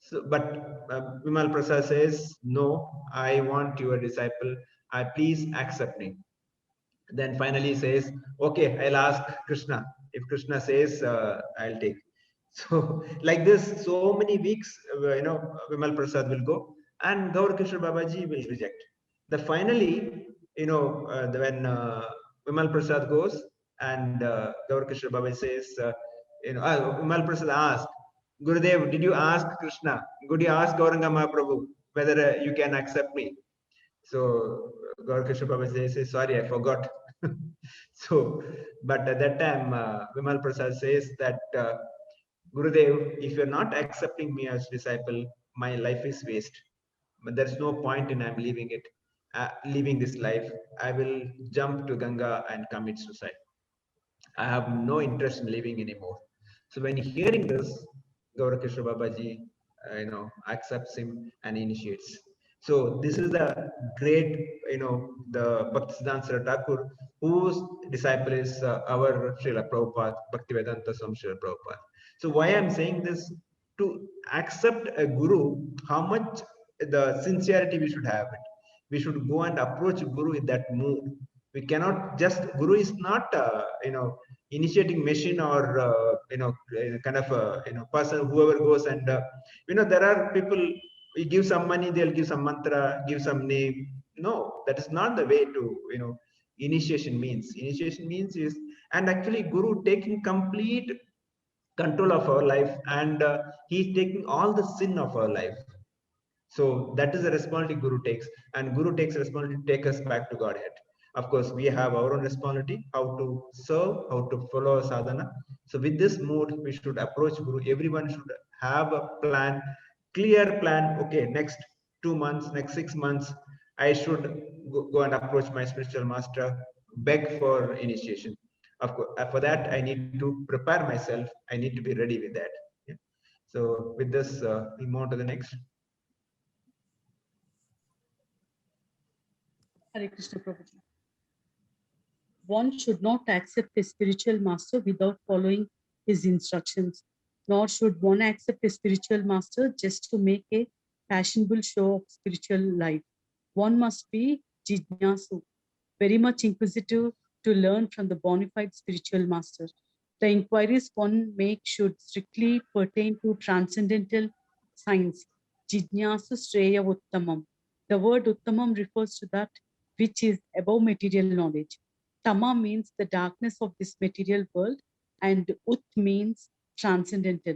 So, but Vimal Prasad says, no, I want your disciple. Please accept me. Then finally says, okay, I'll ask Krishna. If Krishna says, I'll take. So like this, so many weeks, Vimal Prasad will go and Gaurakishore Babaji will reject. Finally, when Vimal Prasad goes and Gaurakishore Babaji says, Vimal Prasad asked, Gurudev, did you ask Krishna? Could you ask Gauranga Mahaprabhu whether you can accept me? So Gaurakishore Babaji says, sorry, I forgot. So, but at that time, Vimal Prasad says that, Gurudev, if you're not accepting me as disciple, my life is waste. But there's no point in I'm leaving it. Leaving this life, I will jump to Ganga and commit suicide. I have no interest in living anymore. So when hearing this, Gaurakishore Babaji, accepts him and initiates. So this is the great, the Bhaktisiddhanta Saraswati Thakur, whose disciple is our Srila Prabhupada, Bhaktivedanta Swami Srila Prabhupada. So why I'm saying this, to accept a guru, how much the sincerity we should have it. We should go and approach Guru in that mood. We cannot just, Guru is not, initiating machine or, kind of a, person, whoever goes and, there are people, we give some money, they'll give some mantra, give some name. No, that is not the way to, initiation means. Initiation means is, and actually Guru taking complete control of our life, and he's taking all the sin of our life. So that is the responsibility Guru takes, and Guru takes responsibility to take us back to Godhead. Of course, we have our own responsibility, how to serve, how to follow our sadhana. So with this mood, we should approach Guru. Everyone should have a plan, clear plan. Okay, next 2 months, next 6 months, I should go and approach my spiritual master, beg for initiation. Of course, for that, I need to prepare myself. I need to be ready with that. Yeah. So with this, we move on to the next. Hare Krishna Prabhuji. One should not accept a spiritual master without following his instructions, nor should one accept a spiritual master just to make a fashionable show of spiritual life. One must be jijnasu, very much inquisitive to learn from the bona fide spiritual master. The inquiries one makes should strictly pertain to transcendental science. Jijnasu Shreya Uttamam. The word Uttamam refers to that which is above material knowledge. Tama means the darkness of this material world, and Ut means transcendental.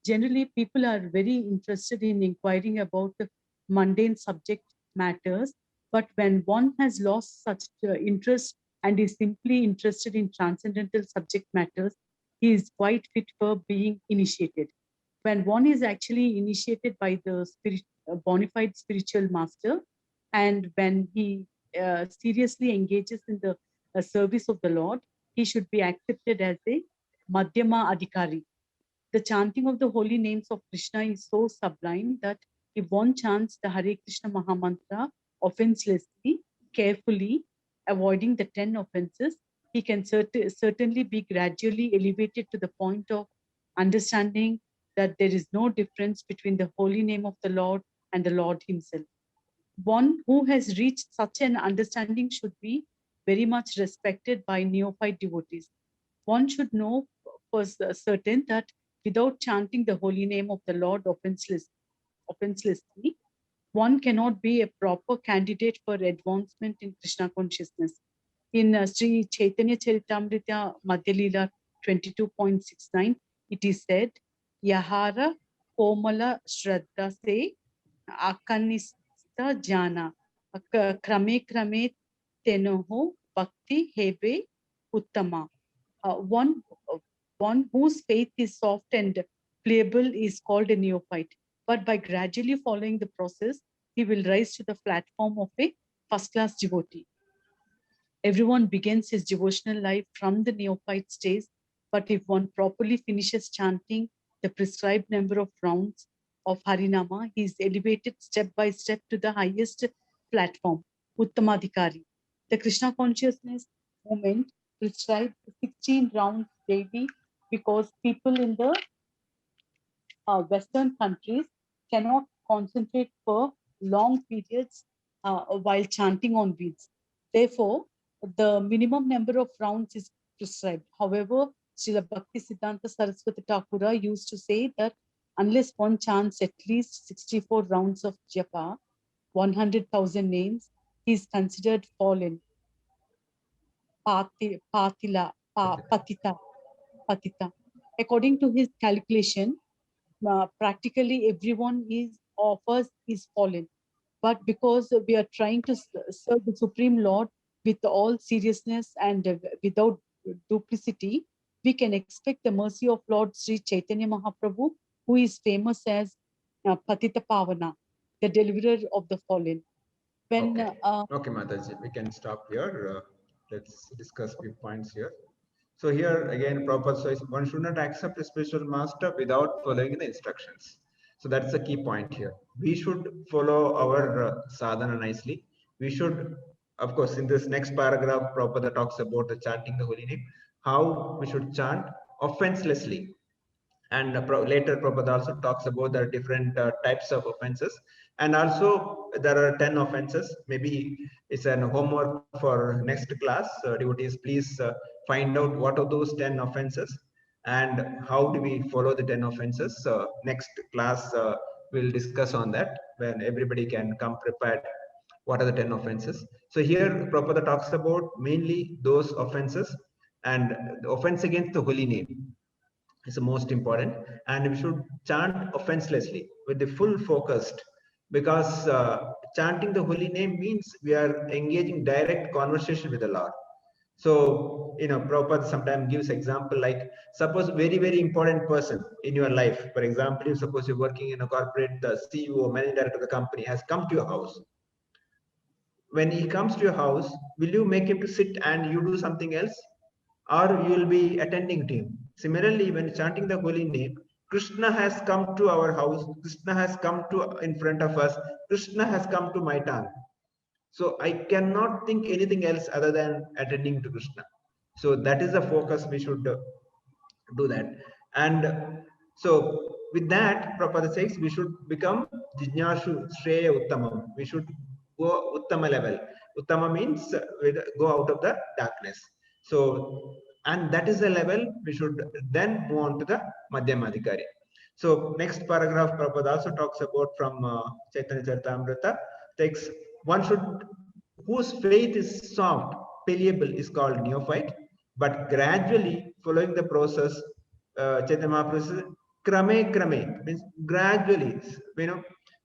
Generally, people are very interested in inquiring about the mundane subject matters, but when one has lost such interest and is simply interested in transcendental subject matters, he is quite fit for being initiated. When one is actually initiated by the bona fide spiritual master, and when he seriously engages in the service of the Lord, he should be accepted as a Madhyama Adhikari. The chanting of the holy names of Krishna is so sublime that if one chants the Hare Krishna Mahamantra offenselessly, carefully, avoiding the 10 offenses, he can certainly be gradually elevated to the point of understanding that there is no difference between the holy name of the Lord and the Lord himself. One who has reached such an understanding should be very much respected by neophyte devotees. One should know for certain that without chanting the holy name of the Lord offenselessly, one cannot be a proper candidate for advancement in Krishna consciousness. In Sri Chaitanya Charitamrita Madhya Leela 22.69, it is said, Yahara Komala Shraddha Se Akanista Jana Krame Krame Tenoho Bhakti Hebe Uttama. One whose faith is soft and pliable is called a neophyte. But by gradually following the process, he will rise to the platform of a first-class devotee. Everyone begins his devotional life from the neophyte stage, but if one properly finishes chanting the prescribed number of rounds of Harinama, he is elevated step by step to the highest platform, Uttamadhikari. The Krishna consciousness movement prescribed 16 rounds daily because people in the Western countries cannot concentrate for long periods while chanting on beads. Therefore, the minimum number of rounds is prescribed. However, Srila Bhakti Siddhanta Saraswati Thakura used to say that unless one chants at least 64 rounds of japa, 100,000 names, he is considered fallen. Patita. According to his calculation, practically everyone of us is fallen. But because we are trying to serve the Supreme Lord with all seriousness and without duplicity, we can expect the mercy of Lord Sri Chaitanya Mahaprabhu, who is famous as Patita Pavana, the deliverer of the fallen. When Okay, Mataji, we can stop here. Let's discuss few points here. So here again, proper choice. One should not accept a spiritual master without following the instructions. So that's the key point here. We should follow our sadhana nicely. We should, of course, in this next paragraph, Prabhupada talks about the chanting the holy name, how we should chant offenselessly. And later Prabhupada also talks about the different types of offenses, and also there are 10 offenses. Maybe it's an homework for next class. Devotees, please find out what are those 10 offenses and how do we follow the 10 offenses. Next class we'll discuss on that, when everybody can come prepared what are the 10 offenses. So here Prabhupada talks about mainly those offenses, and the offense against the holy name is the most important, and we should chant offenselessly with the full focused, because chanting the holy name means we are engaging direct conversation with the Lord. So Prabhupada sometimes gives example, like suppose very important person in your life, for example, if suppose you're working in a corporate, the CEO, managing director of the company has come to your house. When he comes to your house, will you make him to sit and you do something else, or you will be attending to him? Similarly, when chanting the holy name, Krishna has come to our house, Krishna has come to in front of us, Krishna has come to my tongue. So I cannot think anything else other than attending to Krishna. So that is the focus we should do that. And so with that, Prabhupada says we should become Jijnashu Shreya Uttamam. We should go Uttama level. Uttama means we go out of the darkness. So, and that is the level we should then move on to the Madhyamadhikari. So next paragraph, Prabhupada also talks about from Chaitanya Charitamrita, takes one should, whose faith is soft, palliable is called neophyte, but gradually following the process, Chaitanya Mahaprabhu says, krame, means gradually,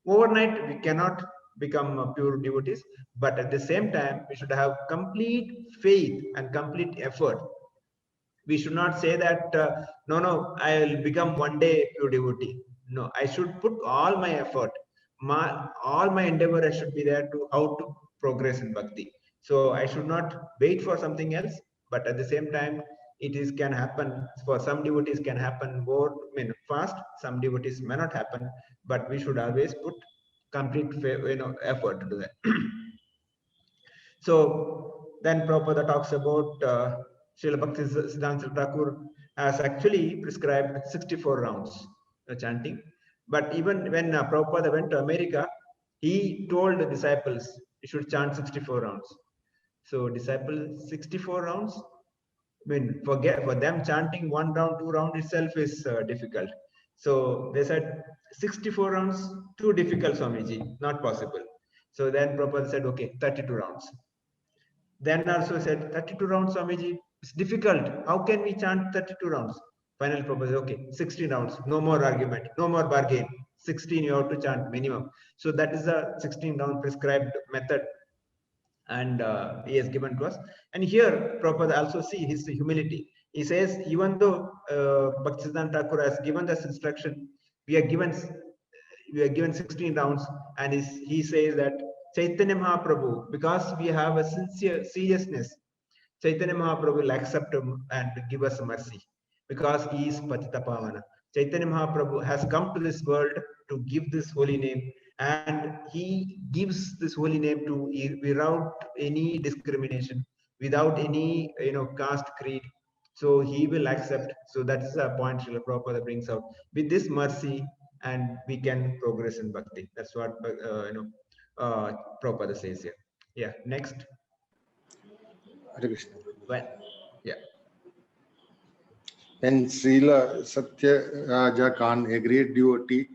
overnight we cannot become pure devotees, but at the same time, we should have complete faith and complete effort. We should not say that, no, I will become one day pure devotee. No, I should put all my effort, all my endeavor, I should be there to how to progress in bhakti. So I should not wait for something else, but at the same time, it is can happen for some devotees can happen more fast. Some devotees may not happen, but we should always put complete effort to do that. So then Prabhupada talks about Srila Bhakti Siddhanta Thakur has actually prescribed 64 rounds chanting. But even when Prabhupada went to America, he told the disciples you should chant 64 rounds. So disciples 64 rounds. I mean, for them chanting 1 round, 2 round itself is difficult. So they said 64 rounds too difficult, Swamiji, not possible. So then Prabhupada said, okay, 32 rounds. Then also said 32 rounds, Swamiji, it's difficult. How can we chant 32 rounds? Final proposal, okay, 16 rounds, no more argument, no more bargain. 16 you have to chant minimum. So that is a 16 round prescribed method, and he has given to us. And here Prabhupada also see his humility. He says, even though Bhaktisiddhanta Thakur has given us instruction, we are given 16 rounds, and he says that Chaitanya Mahaprabhu, because we have a sincere seriousness, Chaitanya Mahaprabhu will accept him and give us mercy because he is Patita Pavana. Chaitanya Mahaprabhu has come to this world to give this holy name, and he gives this holy name to without any discrimination, without any caste, creed. So he will accept. So that's a point Srila Prabhupada brings out. With this mercy, and we can progress in bhakti. That's what Prabhupada says here. Yeah. Next. Hare Krishna. When, yeah. When Srila Satyaraja Khan, a great devotee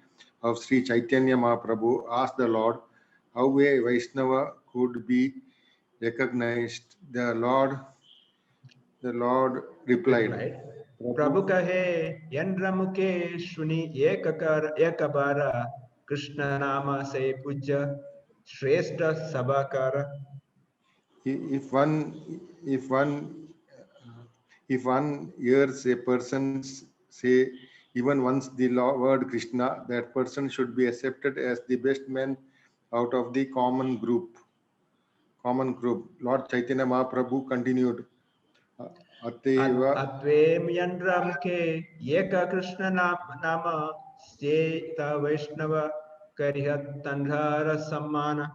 of Sri Chaitanya Mahaprabhu, asked the Lord how a Vaishnava could be recognized, the Lord replied, Prabhu kahe yandra mukhe shuni ekabara Krishna nama se puja shrestha sabakara. If one hears a person say even once the word Krishna, that person should be accepted as the best man out of the common group. Lord Chaitanya Mahaprabhu continued, Atvem yandra mukhe eka Krishna nama seta Vaishnava karihat tandhara sammana.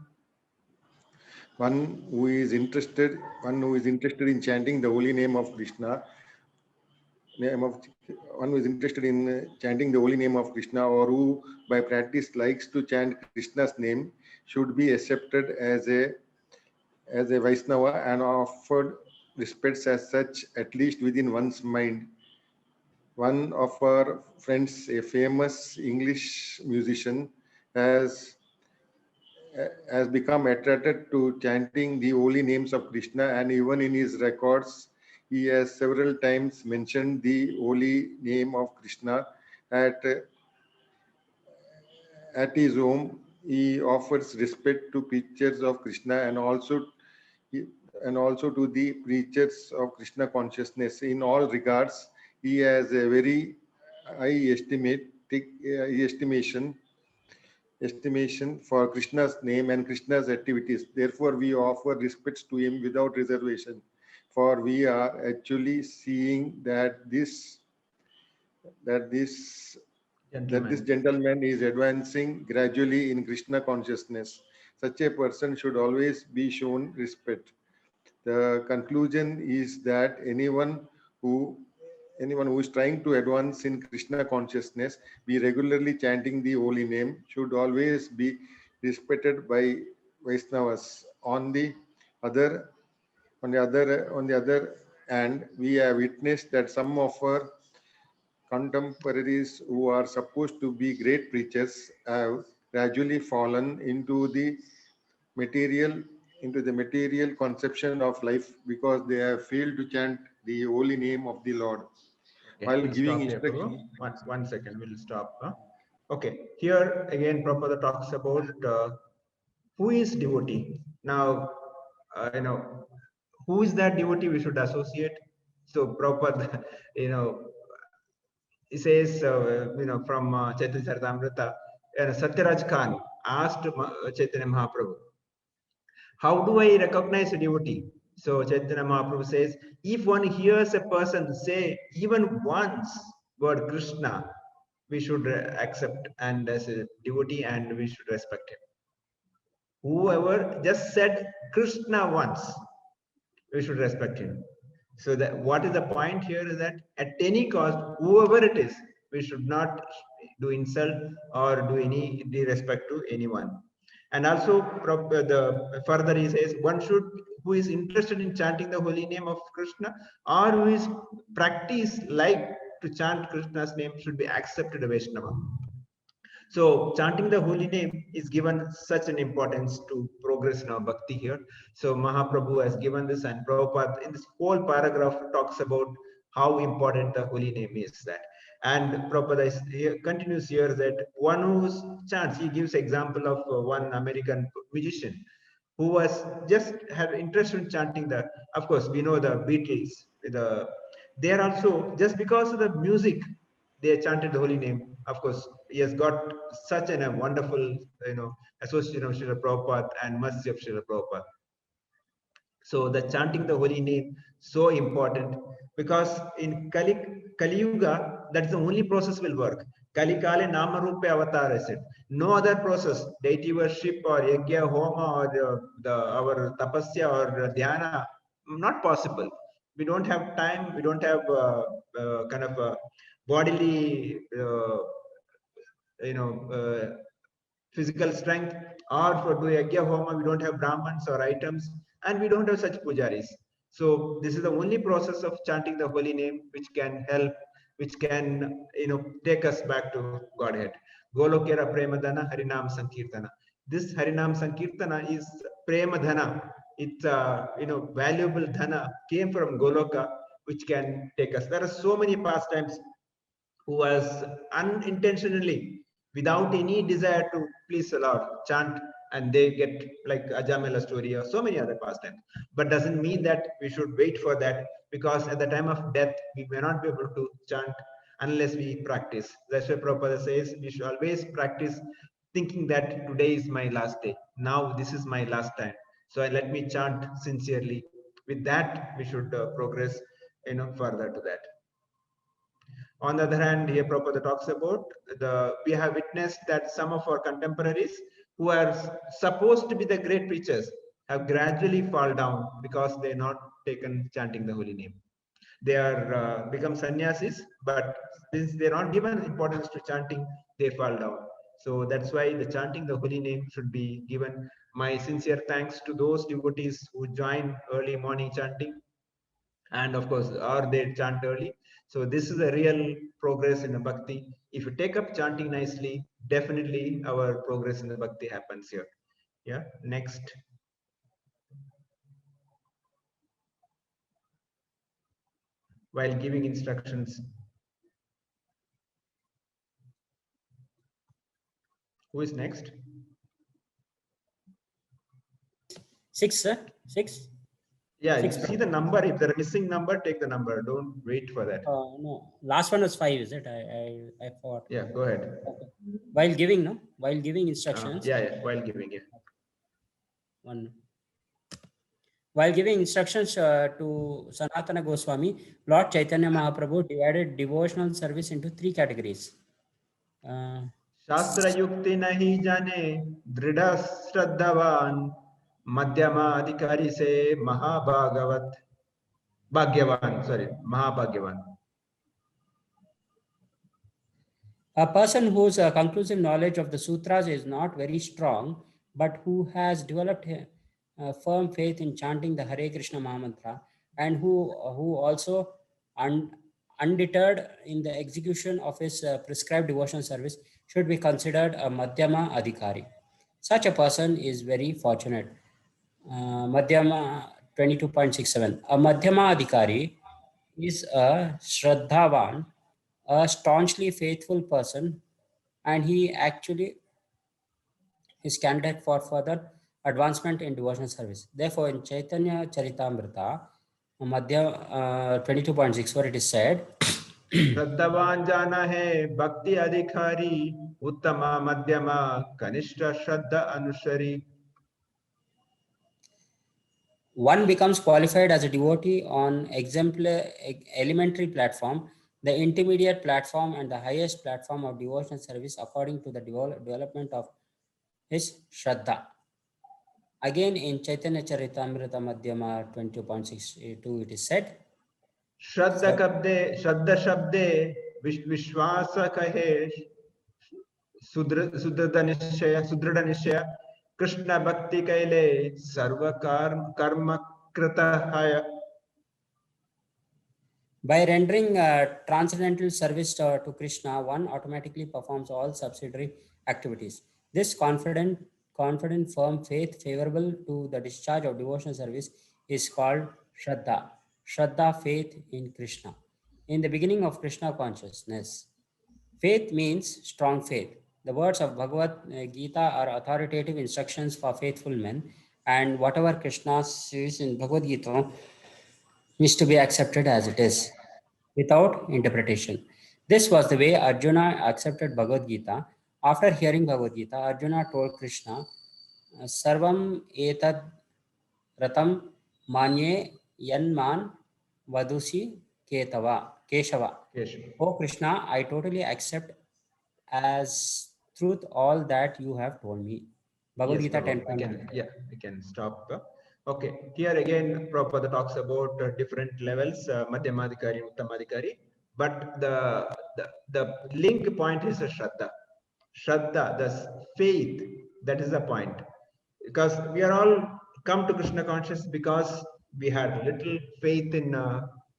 One who is interested in chanting the holy name of Krishna, one who is interested in chanting the holy name of Krishna, or who by practice likes to chant Krishna's name, should be accepted as a Vaishnava and offered respects as such, at least within one's mind. One of our friends, a famous English musician, has become attracted to chanting the holy names of Krishna, and even in his records, he has several times mentioned the holy name of Krishna. At his home, he offers respect to pictures of Krishna and also to the preachers of Krishna consciousness. In all regards, he has a very high estimation for Krishna's name and Krishna's activities. Therefore, we offer respects to him without reservation, for we are actually seeing that this gentleman is advancing gradually in Krishna consciousness. such a person should always be shown respect. The conclusion is that anyone who is trying to advance in Krishna consciousness, be regularly chanting the holy name, should always be respected by Vaishnavas. On the other hand, we have witnessed that some of our contemporaries who are supposed to be great preachers have gradually fallen into the material conception of life because they have failed to chant the holy name of the Lord. Okay, While we'll giving stop here, instruction, Prabhu. One second, we'll stop. Okay, here again, Prabhupada talks about who is devotee. Now, who is that devotee we should associate? So Prabhupada, he says, from Chaitanya Charitamrita, Satyaraj Khan asked Chaitanya Mahaprabhu, how do I recognize a devotee? So Chaitanya Mahaprabhu says, if one hears a person say even once word Krishna, we should accept and as a devotee and we should respect him. Whoever just said Krishna once, we should respect him. So that what is the point here is that at any cost, whoever it is, we should not do insult or do any disrespect to anyone. And also further he says one should who is interested in chanting the holy name of Krishna or who is practice like to chant Krishna's name should be accepted Vaishnava. So chanting the holy name is given such an importance to progress in our bhakti here. So Mahaprabhu has given this, and Prabhupada in this whole paragraph talks about how important the holy name is. That, and Prabhupada continues here that one who chants, he gives example of one American musician who was just had interest in chanting the. Of course, we know the Beatles. They are also just because of the music they chanted the holy name. Of course, he has got such a wonderful, association of Srila Prabhupada and mercy of Srila Prabhupada. So the chanting the holy name so important because in Kali Yuga, that's the only process will work. Kali Kale Nama Rupe Avatar is it. No other process, deity worship or Yagya Homa or our Tapasya or Dhyana, not possible. We don't have time, we don't have kind of a bodily physical strength, or for do yagya homa we don't have brahmans or items, and we don't have such pujaris. So this is the only process of chanting the holy name which can help, which can take us back to Godhead. Golokera premadhana harinam sankirtana. This harinam sankirtana is premadhana. It's valuable dhana came from Goloka, which can take us. There are so many pastimes who was unintentionally, without any desire to please the Lord, chant, and they get like Ajamela story or so many other pastimes. But doesn't mean that we should wait for that, because at the time of death, we may not be able to chant unless we practice. That's why Prabhupada says we should always practice thinking that today is my last day. Now this is my last time. So let me chant sincerely. With that, we should progress further to that. On the other hand, here Prabhupada talks about we have witnessed that some of our contemporaries who are supposed to be the great preachers have gradually fall down because they not taken chanting the holy name. They are become sannyasis, but since they're not given importance to chanting, they fall down. So that's why the chanting the holy name should be given. My sincere thanks to those devotees who join early morning chanting, and of course, or they chant early. So this is a real progress in the bhakti. If you take up chanting nicely, definitely our progress in the bhakti happens here. Yeah, next. While giving instructions. Who is next? 6, sir. 6. Yeah, Six, you see the number. If there are missing number, take the number. Don't wait for that. No, last one was 5, is it? I forgot. Yeah, go ahead. Okay. While giving instructions. Yeah, while giving, yeah. One. While giving instructions to Sanatana Goswami, Lord Chaitanya Mahaprabhu divided devotional service into 3 categories. शास्त्र युक्ति नहीं जाने दृढ़ श्रद्धावान मध्यमा अधिकारी से महाभागवत भाग्यवान sorry महाभाग्यवान. A person whose conclusive knowledge of the sutras is not very strong, but who has developed a firm faith in chanting the Hare Krishna Mahamantra, and who also undeterred in the execution of his prescribed devotional service, should be considered a Madhyama Adhikari. Such a person is very fortunate. Madhyama 22.67. A Madhyama Adhikari is a Shraddhavan, a staunchly faithful person, and he actually is candidate for further advancement in devotional service. Therefore, in Chaitanya Charitamrita, Madhya 22.64, it is said, श्रद्धावान जाना है भक्ति अधिकारी उत्तम मध्यमा कनिष्ठ श्रद्धा अनुसरी. one becomes qualified as a devotee on elementary platform, the intermediate platform, and the highest platform of devotional service according to the development of his Shraddha. Again, in Chaitanya Charitamrita Madhyama 20.62, it is said, श्रद्धा शब्दे विश्वास कहे सुदृढ़ निश्चय कृष्ण भक्ति कैले सर्व कर्म कृतः. by rendering transcendental service to Krishna, one automatically performs all subsidiary activities. This confident, firm faith favorable to the discharge of devotional service is called Shraddha. Shraddha, faith in Krishna. In the beginning of Krishna consciousness, faith means strong faith. The words of Bhagavad Gita are authoritative instructions for faithful men, and whatever Krishna says in Bhagavad Gita is to be accepted as it is, without interpretation. This was the way Arjuna accepted Bhagavad Gita. After hearing Bhagavad Gita, Arjuna told Krishna, Sarvam etad ratam manye yanman vadusi Keshava. Oh Krishna, I totally accept as truth all that you have told me. Bhagavad Gita 10.1. We can stop. Okay, here again Prabhupada talks about different levels, Madhyamadhikari and Uttamadhikari, but the link point is a Shraddha. Shraddha, the faith, that is the point. Because we are all come to Krishna consciousness because we had little faith in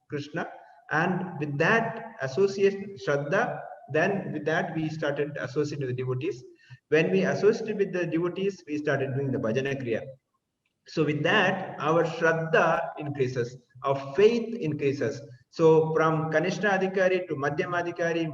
Krishna, and with that association Shraddha, then with that we started associating with the devotees. When we associated with the devotees, we started doing the bhajana kriya. So with that, our Shraddha increases, our faith increases. So from Kanishta Adhikari to Madhyama Adhikari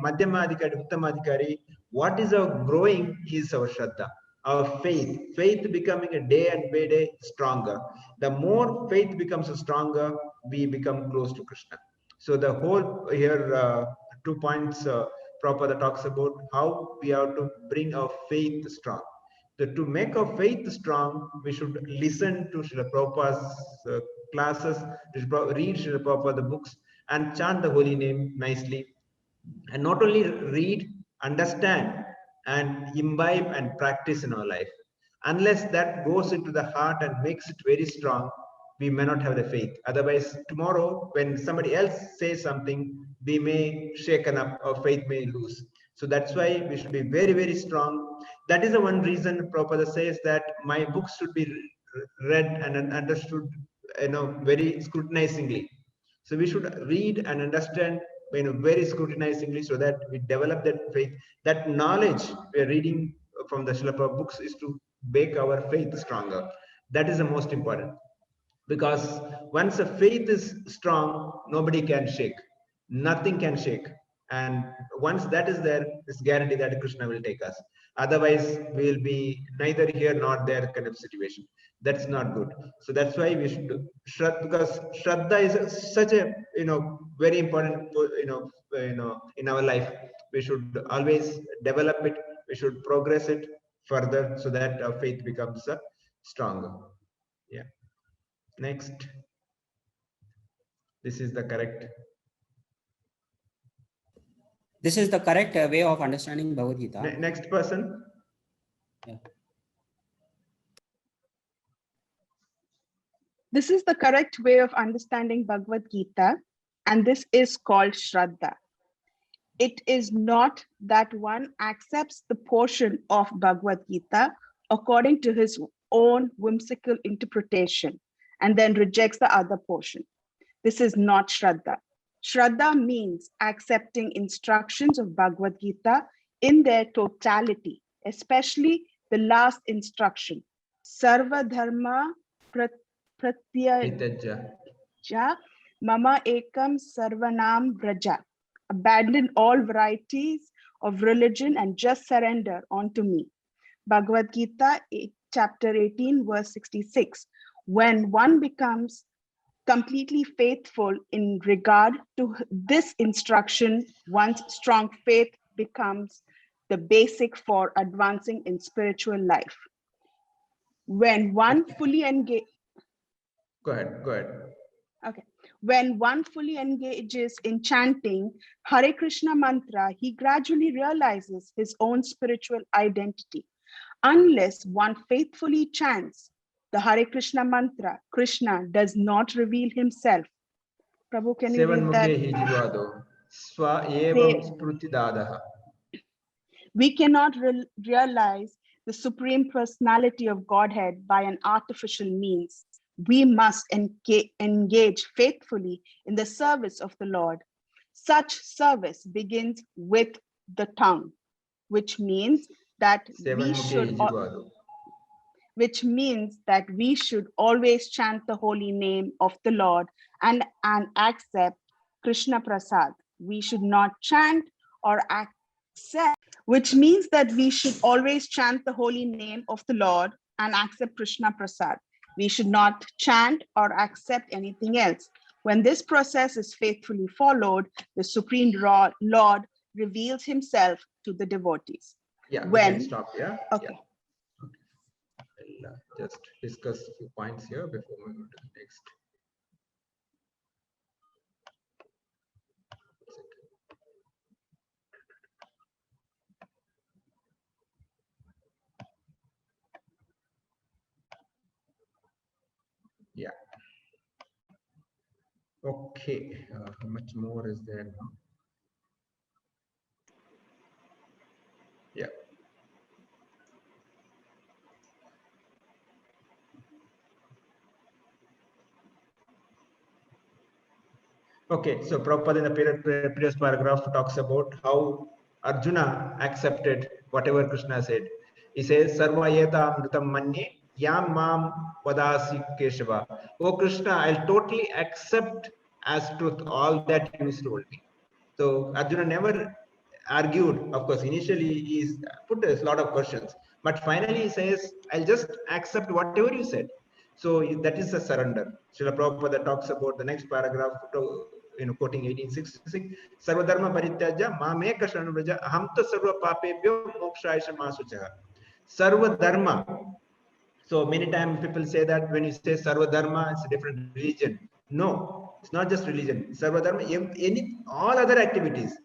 to Uttama Adhikari, what is our growing is our Shraddha, our faith. Faith becoming a day and by day stronger. The more faith becomes stronger, we become close to Krishna. So the whole here, 2 points Prabhupada talks about how we have to bring our faith strong. So to make our faith strong, we should listen to Srila Prabhupada's classes, read Srila Prabhupada books, and chant the holy name nicely. And not only read, understand, and imbibe and practice in our life. Unless that goes into the heart and makes it very strong, we may not have the faith. Otherwise, tomorrow, when somebody else says something, we may shaken up, our faith may lose. So that's why we should be very, very strong. That is the one reason Prabhupada says that my books should be read and understood, very scrutinizingly. So we should read and understand, very scrutinizingly, so that we develop that faith. That knowledge we are reading from the Srila Prabhupada books is to make our faith stronger. That is the most important. Because once the faith is strong, nobody can shake. Nothing can shake. And once that is there, it's guaranteed that Krishna will take us. Otherwise, we will be neither here nor there kind of situation. That's not good. So that's why we should do because Shraddha is such a very important in our life. We should always develop it. We should progress it further so that our faith becomes stronger. Yeah. Next. This is the correct. This is the correct way of understanding Bhagavad Gita. Next person. Yeah. This is the correct way of understanding Bhagavad Gita, and this is called Shraddha. It is not that one accepts the portion of Bhagavad Gita according to his own whimsical interpretation and then rejects the other portion. This is not Shraddha. Shraddha means accepting instructions of Bhagavad Gita in their totality, especially the last instruction, Sarva Dharma Pratyaja Mama Ekam Sarvanam Braja. Abandon all varieties of religion and just surrender unto me. Bhagavad Gita, chapter 18, verse 66. When one becomes completely faithful in regard to this instruction, one's strong faith becomes the basic for advancing in spiritual life. When one fully engage, Go ahead. okay. When one fully engages in chanting Hare Krishna mantra, he gradually realizes his own spiritual identity. Unless one faithfully chants the Hare Krishna mantra, Krishna does not reveal himself. Prabhu, can you read that? Swa evam sprutidadaha. We cannot realize the Supreme Personality of Godhead by an artificial means. We must engage faithfully in the service of the Lord. Such service begins with the tongue, which means that we should always chant the holy name of the Lord and accept Krishna Prasad. We should not chant or accept, which means that we should always chant the holy name of the Lord and accept Krishna Prasad. We should not chant or accept anything else. When this process is faithfully followed, the Supreme Lord reveals himself to the devotees. Yeah, when we can stop here. Okay. Yeah. I'll just discuss a few points here before we go to the next. Yeah. Okay. How much more is there now? Yeah. Okay, so Prabhupada in the previous paragraph talks about how Arjuna accepted whatever Krishna said. He says, Sarva yeta amritam manye yam mam vadasi Keshava. Oh Krishna, I'll totally accept as truth all that you told me. So Arjuna never argued. Of course, initially he put a lot of questions, but finally he says, I'll just accept whatever you said. So that is a surrender. Srila Prabhupada talks about the next paragraph, quoting 1866, Sarva Dharma Parityaja Mameka Sharanvraja Ahamta Sarva Papebhyo Mokshayasha Masuchaha. Sarva Dharma. So many times people say that when you say Sarva Dharma, it's a different religion. No, it's not just religion. Sarva Dharma, all other activities.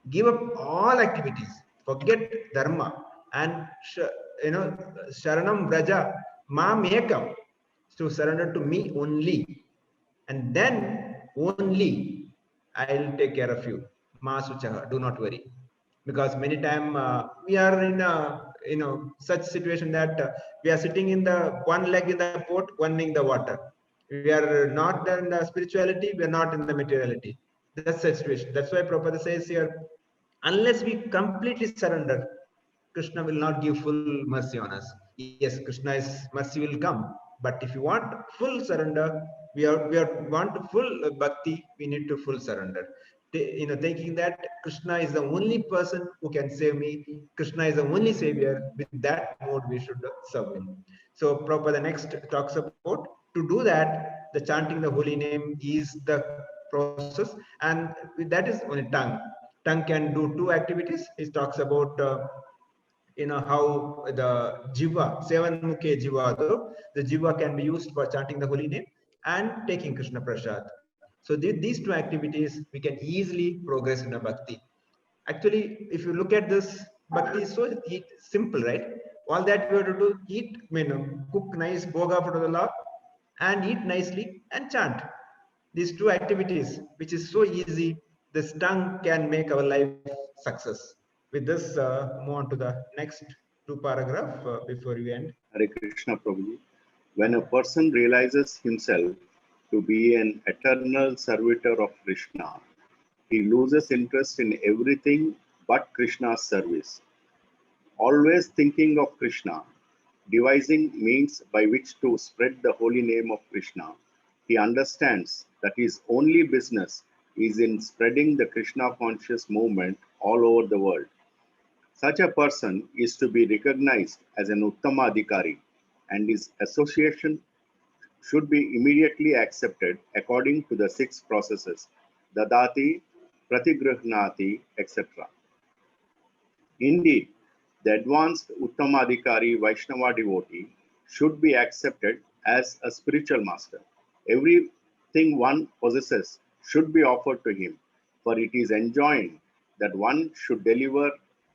Give up all activities. Forget Dharma. And, Sharanam Vraja Mamekam. To surrender to me only, and then only I'll take care of you. Ma Suchaha, do not worry, because many times we are in a such situation that we are sitting in the one leg in the boat, one in the water. We are not in the spirituality, we are not in the materiality. That's the situation. That's why Prabhupada says here, unless we completely surrender, Krishna will not give full mercy on us. Yes, Krishna's mercy will come. But if you want full surrender, we want full bhakti, we need to full surrender. Thinking that Krishna is the only person who can save me, Krishna is the only savior. With that mode, we should serve him. So Prabhupada next talks about, to do that, the chanting the holy name is the process, and that is only tongue. Tongue can do two activities. He talks about how the jiva, seven mukhe jiva, the jiva can be used for chanting the holy name and taking Krishna Prasad. So these two activities, we can easily progress in a bhakti. Actually, if you look at this, bhakti is so simple, right? All that we have to do, eat, cook nice bhoga for the Lord, and eat nicely and chant. These two activities, which is so easy, this tongue can make our life success. With this, move on to the next two paragraph before we end. Hare Krishna Prabhuji. When a person realizes himself to be an eternal servitor of Krishna, he loses interest in everything but Krishna's service. Always thinking of Krishna, devising means by which to spread the holy name of Krishna, he understands that his only business is in spreading the Krishna conscious movement all over the world. Such a person is to be recognized as an Uttama Adhikari, and his association should be immediately accepted according to the 6 processes, Dadati, Pratigrihnati, etc. Indeed, the advanced Uttamadhikari Vaishnava devotee should be accepted as a spiritual master. Everything one possesses should be offered to him, for it is enjoined that one should deliver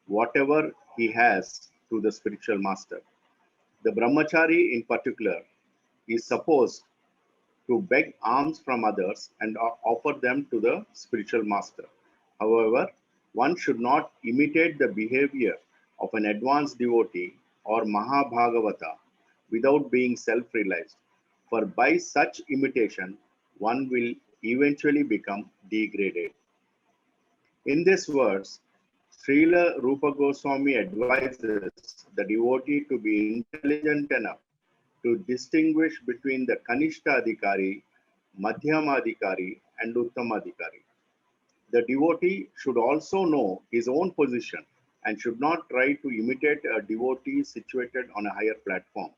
whatever he has to the spiritual master. The brahmachari in particular is supposed to beg alms from others and offer them to the spiritual master. However, one should not imitate the behavior of an advanced devotee or Mahabhagavata without being self-realized, for by such imitation, one will eventually become degraded. In this verse, Srila Rupa Goswami advises the devotee to be intelligent enough to distinguish between the Kanishta Adhikari, Madhyama Adhikari, and Uttama Adhikari. The devotee should also know his own position and should not try to imitate a devotee situated on a higher platform.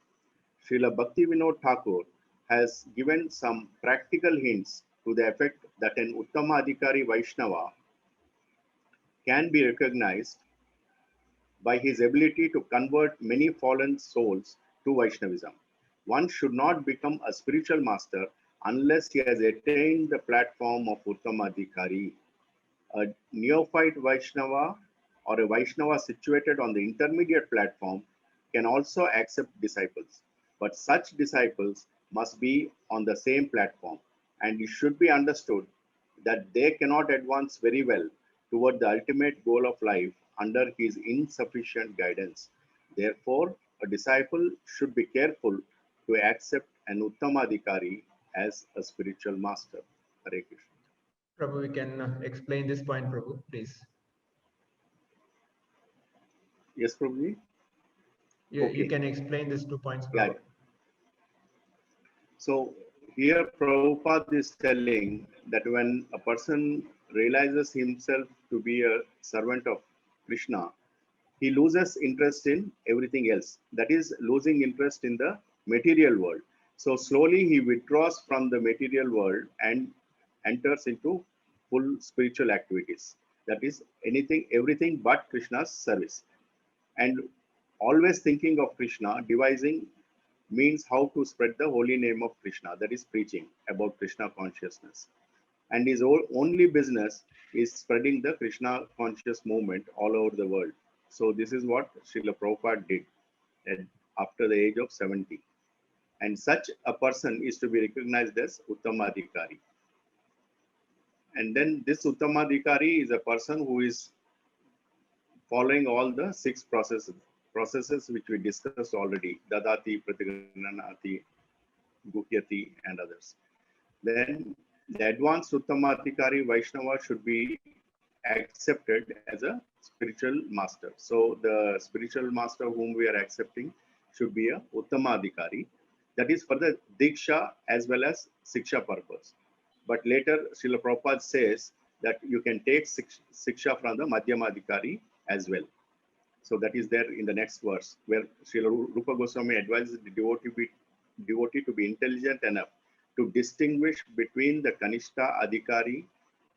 Srila Bhaktivinoda Thakur has given some practical hints to the effect that an Uttama Adhikari Vaishnava can be recognized by his ability to convert many fallen souls to Vaishnavism. One should not become a spiritual master unless he has attained the platform of Uttamadhikari. A neophyte Vaishnava or a Vaishnava situated on the intermediate platform can also accept disciples, but such disciples must be on the same platform, and it should be understood that they cannot advance very well toward the ultimate goal of life under his insufficient guidance. Therefore, a disciple should be careful to accept an Uttamadhikari as a spiritual master. Hare Krishna. Prabhu, we can explain this point, Prabhu, please. Yes, Prabhuji? You Okay. can explain these 2 points, Prabhu. Yeah. So here Prabhupada is telling that when a person realizes himself to be a servant of Krishna, he loses interest in everything else. That is, losing interest in the material world. So slowly he withdraws from the material world and enters into full spiritual activities. That is, everything but Krishna's service. And always thinking of Krishna, devising means how to spread the holy name of Krishna, that is preaching about Krishna consciousness. And his only business is spreading the Krishna conscious movement all over the world. So this is what Srila Prabhupada did after the age of 70. And such a person is to be recognized as Uttamadhikari. And then this Uttamadhikari is a person who is following all the 6 processes which we discussed already, Dadati, Pratigrihnati, Guhyati, and others. Then the advanced Uttamadhikari Vaishnava should be accepted as a spiritual master. So the spiritual master whom we are accepting should be a Uttamadhikari. That is for the Diksha as well as Siksha purpose. But later Srila Prabhupada says that you can take Siksha from the Madhyamadhikari as well. So that is there in the next verse, where Srila Rupa Goswami advises the devotee to be intelligent enough to distinguish between the Kanishta Adhikari,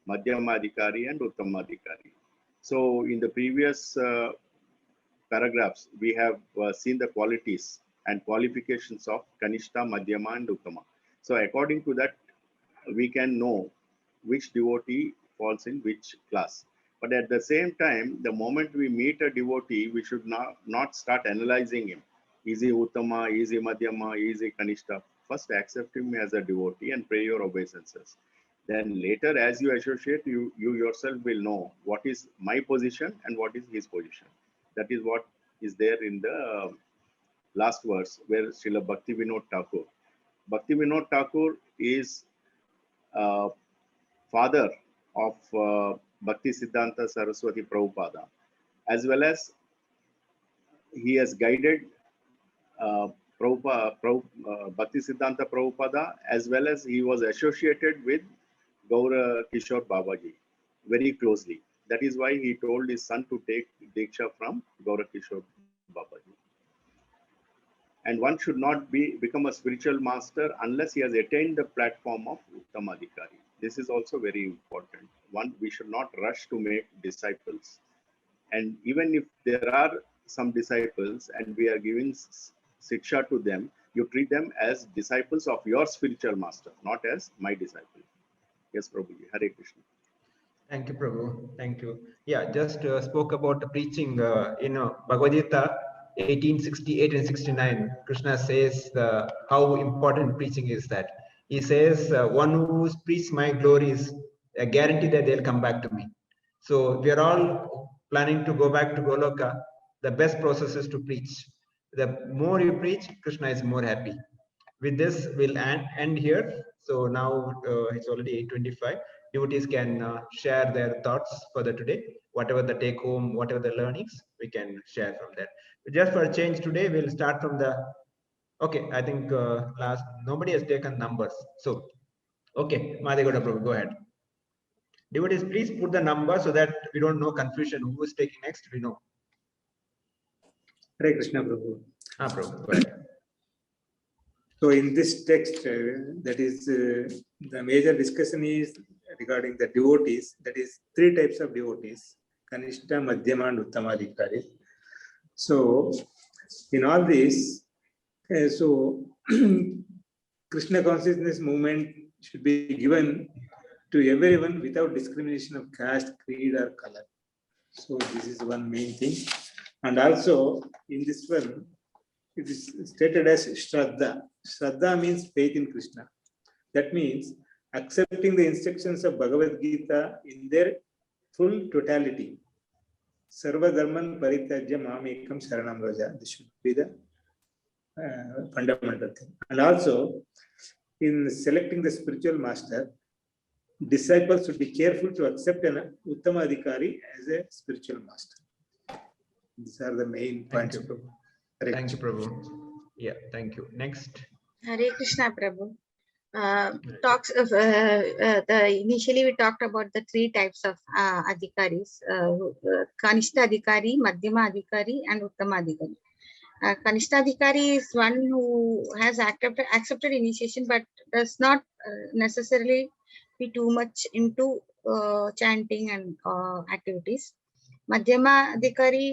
Madhyama Adhikari, and Uttama Adhikari. So in the previous paragraphs, we have seen the qualities and qualifications of Kanishta, Madhyama, and Uttama. So according to that, we can know which devotee falls in which class. But at the same time, the moment we meet a devotee, we should not start analyzing him. Is he Uttama? Is he Madhyama? Is he Kanishta? First, accept him as a devotee and pray your obeisances. Then later, as you associate, you yourself will know what is my position and what is his position. That is what is there in the last verse, where Srila Bhaktivinoda Thakur. Bhaktivinoda Thakur is father of Bhakti Siddhanta Saraswati Prabhupada, as well as he has guided Bhakti Siddhanta Prabhupada, as well as he was associated with Gaura Kishore Babaji very closely. That is why he told his son to take Diksha from Gaura Kishore Babaji. And one should not become a spiritual master unless he has attained the platform of Uttamadhikari. This is also very important. We should not rush to make disciples. And even if there are some disciples and we are giving siksha to them, you treat them as disciples of your spiritual master, not as my disciple. Yes, Prabhuji. Hare Krishna. Thank you, Prabhu. Thank you. Yeah, just spoke about the preaching. Bhagavad Gita 1868 and 69. Krishna says how important preaching is. That he says, one who preaches my glory is a guarantee that they'll come back to me. So we are all planning to go back to Goloka. The best process is to preach. The more you preach, Krishna is more happy. With this, we'll end here. So now it's already 8:25. Devotees can share their thoughts for the today. Whatever the take home, whatever the learnings, we can share from that. Just for a change today, we'll start from the. Okay, I think nobody has taken numbers. So, okay, Madhegowda Prabhu, go ahead. Devotees, please put the number so that we don't know confusion. Who is taking next? We know. Hare Krishna Prabhu. Prabhu, go ahead. So in this text, that is the major discussion is regarding the devotees. That is 3 types of devotees: Kanishta, Madhyama, and Uttamadhikari. So in all this, Krishna consciousness movement should be given to everyone without discrimination of caste, creed, or color. So this is one main thing. And also in this one, it is stated as Shraddha. Shraddha means faith in Krishna. That means accepting the instructions of Bhagavad Gita in their full totality. Sarva dharman parityajya mam ekam sharanam vraja. This should be the fundamental thing. And also, in selecting the spiritual master, disciples should be careful to accept an Uttamadhikari as a spiritual master. These are the main points. Thank you, Prabhu. Yeah, thank you. Next. Hare Krishna, Prabhu. Initially we talked about the 3 types of adhikaris: Kanishta Adhikari, Madhyama Adhikari, and Uttama Adhikari. Kanishta Adhikari is one who has accepted initiation but does not necessarily be too much into chanting and activities. Madhyama Adhikari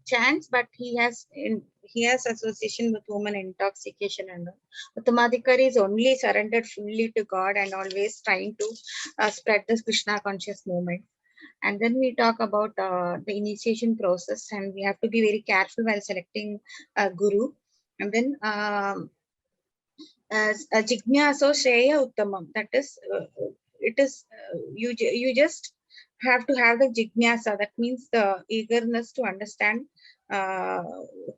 chants, but he has association with woman intoxication, and Uttamadhikari is only surrendered fully to God and always trying to spread this Krishna conscious movement. And then we talk about the initiation process, and we have to be very careful while selecting a guru. And then Jignaso Shreya Uttamam, that is, you just have to have the Jignasa. That means the eagerness to understand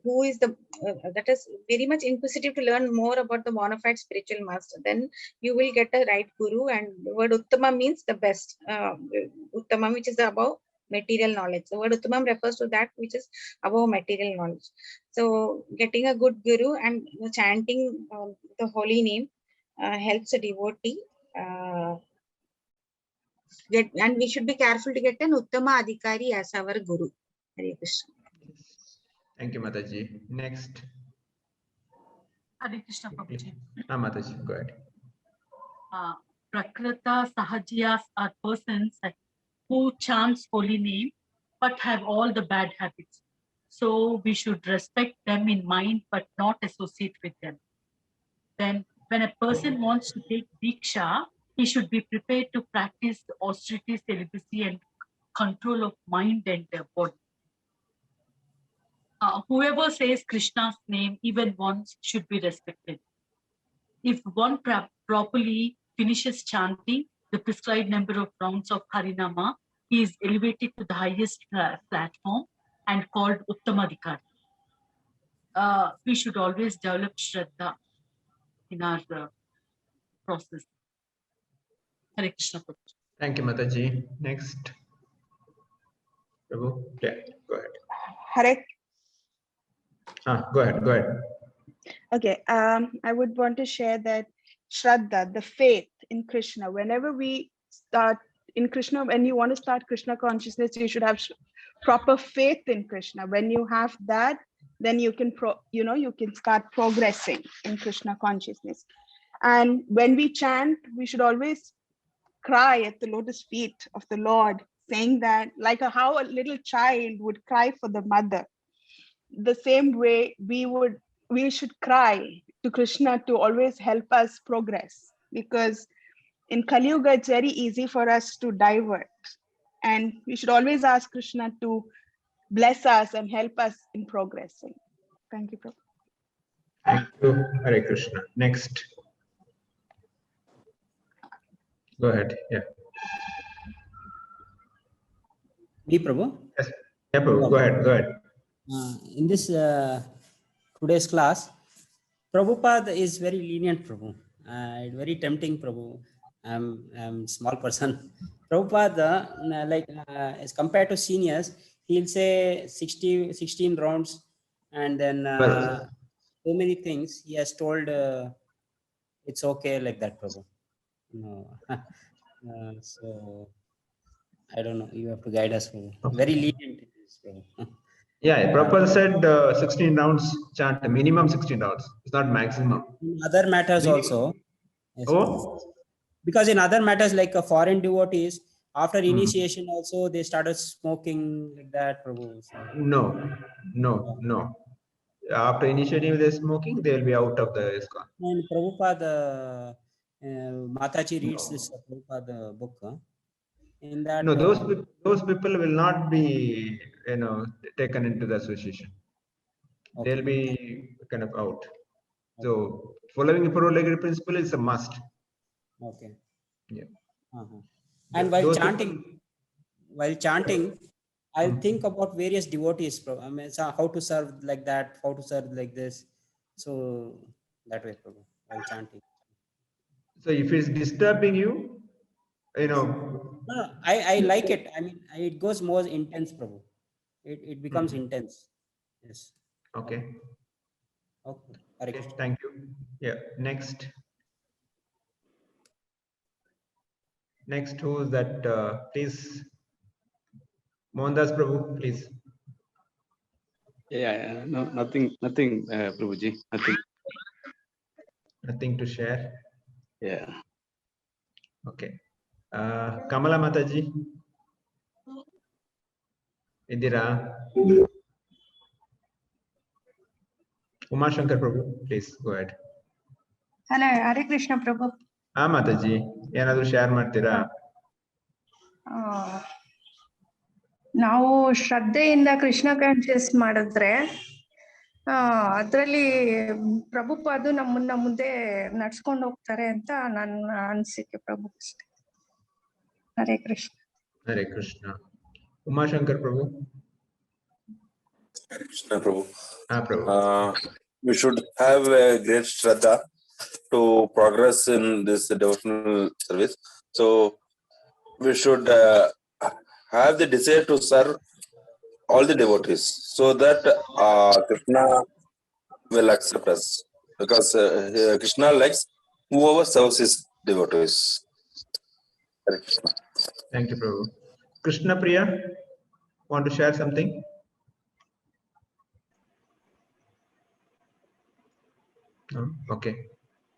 who is that is very much inquisitive to learn more about the bona fide spiritual master. Then you will get a right guru. And the word Uttama means the best. Uttama, which is above material knowledge. The word Uttamam refers to that which is above material knowledge. So getting a good guru and chanting the holy name helps a devotee and we should be careful to get an Uttama Adhikari as our guru. Hare Krishna. Thank you, Mataji. Next. Hare Krishna, Prabhuji. Mataji, go ahead. Prakrita Sahajiyas are persons who chants holy name but have all the bad habits. So we should respect them in mind but not associate with them. Then when a person wants to take Diksha, he should be prepared to practice austerity, celibacy, and control of mind and body. Whoever says Krishna's name even once should be respected. If one properly finishes chanting the prescribed number of rounds of Harinama, he is elevated to the highest platform and called Uttamadhikari. We should always develop Shraddha in our process. Hare Krishna. Thank you, Mataji. Next. Prabhu, yeah, go ahead. Hare. Go ahead. Okay, I would want to share that Shraddha, the faith in Krishna, whenever we start in Krishna, when you want to start Krishna consciousness, you should have proper faith in Krishna. When you have that, then you can, you can start progressing in Krishna consciousness. And when we chant, we should always cry at the lotus feet of the Lord, saying that like how a little child would cry for the mother. The same way we should cry to Krishna to always help us progress, because in Kali Yuga it's very easy for us to divert, and we should always ask Krishna to bless us and help us in progressing. Thank you, Prabhu. Thank you, Hare Krishna. Next. Go ahead. Yeah. Me, Prabhu? Yes. Yeah, Prabhu. Go ahead. In this today's class, Prabhupada is very lenient, Prabhu. Very tempting, Prabhu. I'm small person. Prabhupada, as compared to seniors, he'll say 16 rounds, and then so many things he has told. It's okay like that, Prabhu. No. So I don't know. You have to guide us, Prabhu. Very lenient, Prabhu. Yeah, Prabhupada said 16 rounds chant, minimum 16 rounds. It's not maximum. In other matters also. Yes, because in other matters like foreign devotees, after initiation also they started smoking like that, Prabhu. No. After initiating the smoking, they will be out of the ISKCON. And Prabhupada, Mataji reads this Prabhupada book. In that, no, those people will not be, taken into the association. Okay. They'll be kind of out. Okay. So following a four-legged principle is a must. Okay. Yeah. And while chanting, I'll think about various devotees. I mean, so how to serve like that, how to serve like this. So that way, Prabhu, while chanting. So if it's disturbing you, No, I like it. I mean, it goes more intense, Prabhu. It becomes intense. Yes. Okay. Okay. Thank you. Yeah. Next, who is that? Please, Mohandas Prabhu, please. Yeah. No, nothing, Prabhuji. Nothing to share. Yeah. Okay. Kamala Mataji. Indira. Umar Shankar Prabhu, please go ahead. Hello, Hare Krishna Prabhu. Mataji, ಏನಾದರೂ share ಮಾಡ್ತೀರಾ? ನಾವು ಶ್ರದ್ಧೆಯಿಂದ Krishna conscious ಮಾಡಿದ್ರೆ ಅದರಲ್ಲಿ ಪ್ರಭುಪಾದು ನಮ್ಮನ್ನ ಮುಂದೆ ನಡ್ಸ್ಕೊಂಡು ಹೋಗ್ತಾರೆ ಅಂತ ನನ್ನ ಅನಿಸಿಕೆ ಪ್ರಭು. ಹರೇ ಕೃಷ್ಣ. ಹರೇ ಕೃಷ್ಣ. ಉಮಾಶಂಕರ್ ಪ್ರಭು. Hare Krishna Prabhu. Prabhu. We should have a great Shraddha to progress in this devotional service. So we should have the desire to serve all the devotees so that Krishna will accept us, because Krishna likes whoever serves his devotees. Hare Krishna. Thank you, Prabhu. Krishna Priya, want to share something? No? Okay.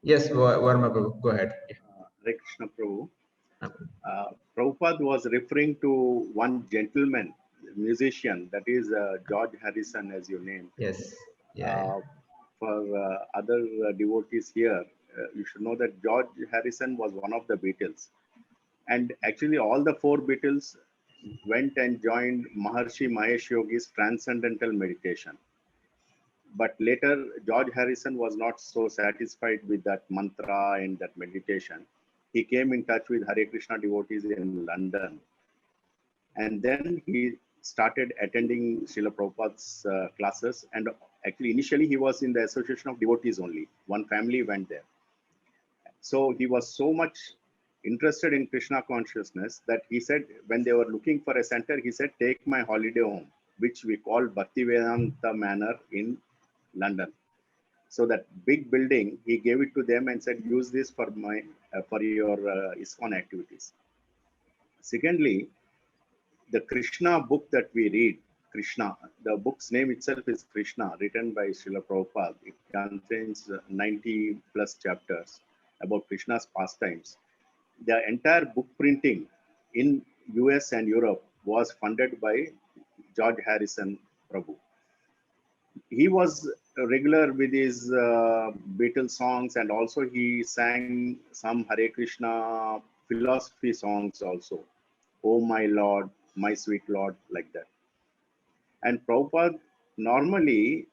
Yes, Varma Prabhu, go ahead. Hare Krishna Prabhu. Prabhupada was referring to one gentleman, musician, that is George Harrison, as you named. Yes. Yeah. For other devotees here, you should know that George Harrison was one of the Beatles. And actually all the four Beatles went and joined Maharshi Mahesh Yogi's transcendental meditation. But later, George Harrison was not so satisfied with that mantra and that meditation. He came in touch with Hare Krishna devotees in London. And then he started attending Srila Prabhupada's classes. And actually, initially, he was in the Association of Devotees only. One family went there. So he was so much interested in Krishna consciousness that he said, when they were looking for a center, he said, take my holiday home, which we call Bhaktivedanta Manor in London. So that big building, he gave it to them and said, use this for your ISKCON activities. Secondly, the Krishna book that we read, Krishna, the book's name itself is Krishna, written by Srila Prabhupada. It contains 90 plus chapters about Krishna's pastimes. The entire book printing in US and Europe was funded by George Harrison Prabhu. He was regular with his Beatles songs, and also he sang some Hare Krishna philosophy songs also. Oh my Lord, my sweet Lord, like that. And Prabhupada, normally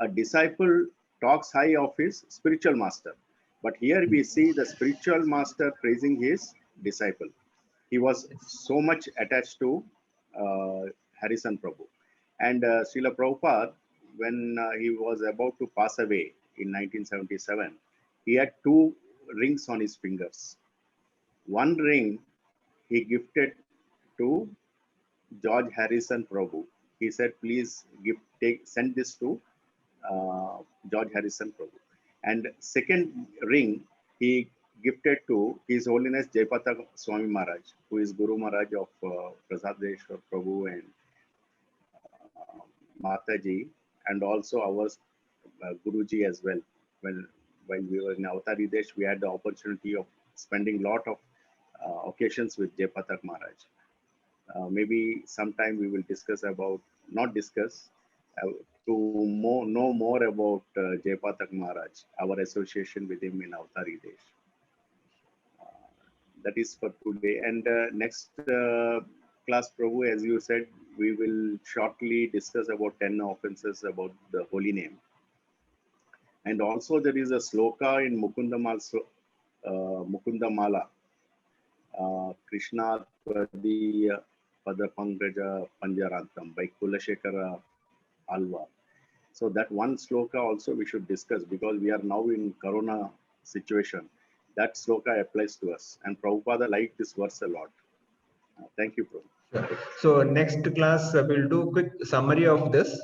a disciple talks high of his spiritual master. But here we see the spiritual master praising his disciple. He was so much attached to Harrison Prabhu. And Srila Prabhupada, when he was about to pass away in 1977, he had 2 rings on his fingers. One ring he gifted to George Harrison Prabhu. He said, please send this to George Harrison Prabhu. And second ring he gifted to His Holiness Jayapataka Swami Maharaj, who is Guru Maharaj of Prasadeshwar Prabhu and Mataji, and also our Guruji as well. When we were in Avatari Desh, we had the opportunity of spending a lot of occasions with Jayapataka Maharaj. Maybe sometime we will discuss about, to know more about Jayapataka Maharaj, our association with him in Avatari Desh. That is for today. And next class, Prabhu, as you said, we will shortly discuss about 10 offenses about the holy name. And also there is a sloka in Mukundamala, Krishna Padiya Padapangaja Panjarantam by Kulashekara Alva. So that one sloka also we should discuss, because we are now in Corona situation. That sloka applies to us, and Prabhupada liked this verse a lot. Thank you, Prabhu. So next class we'll do quick summary of this,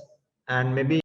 and maybe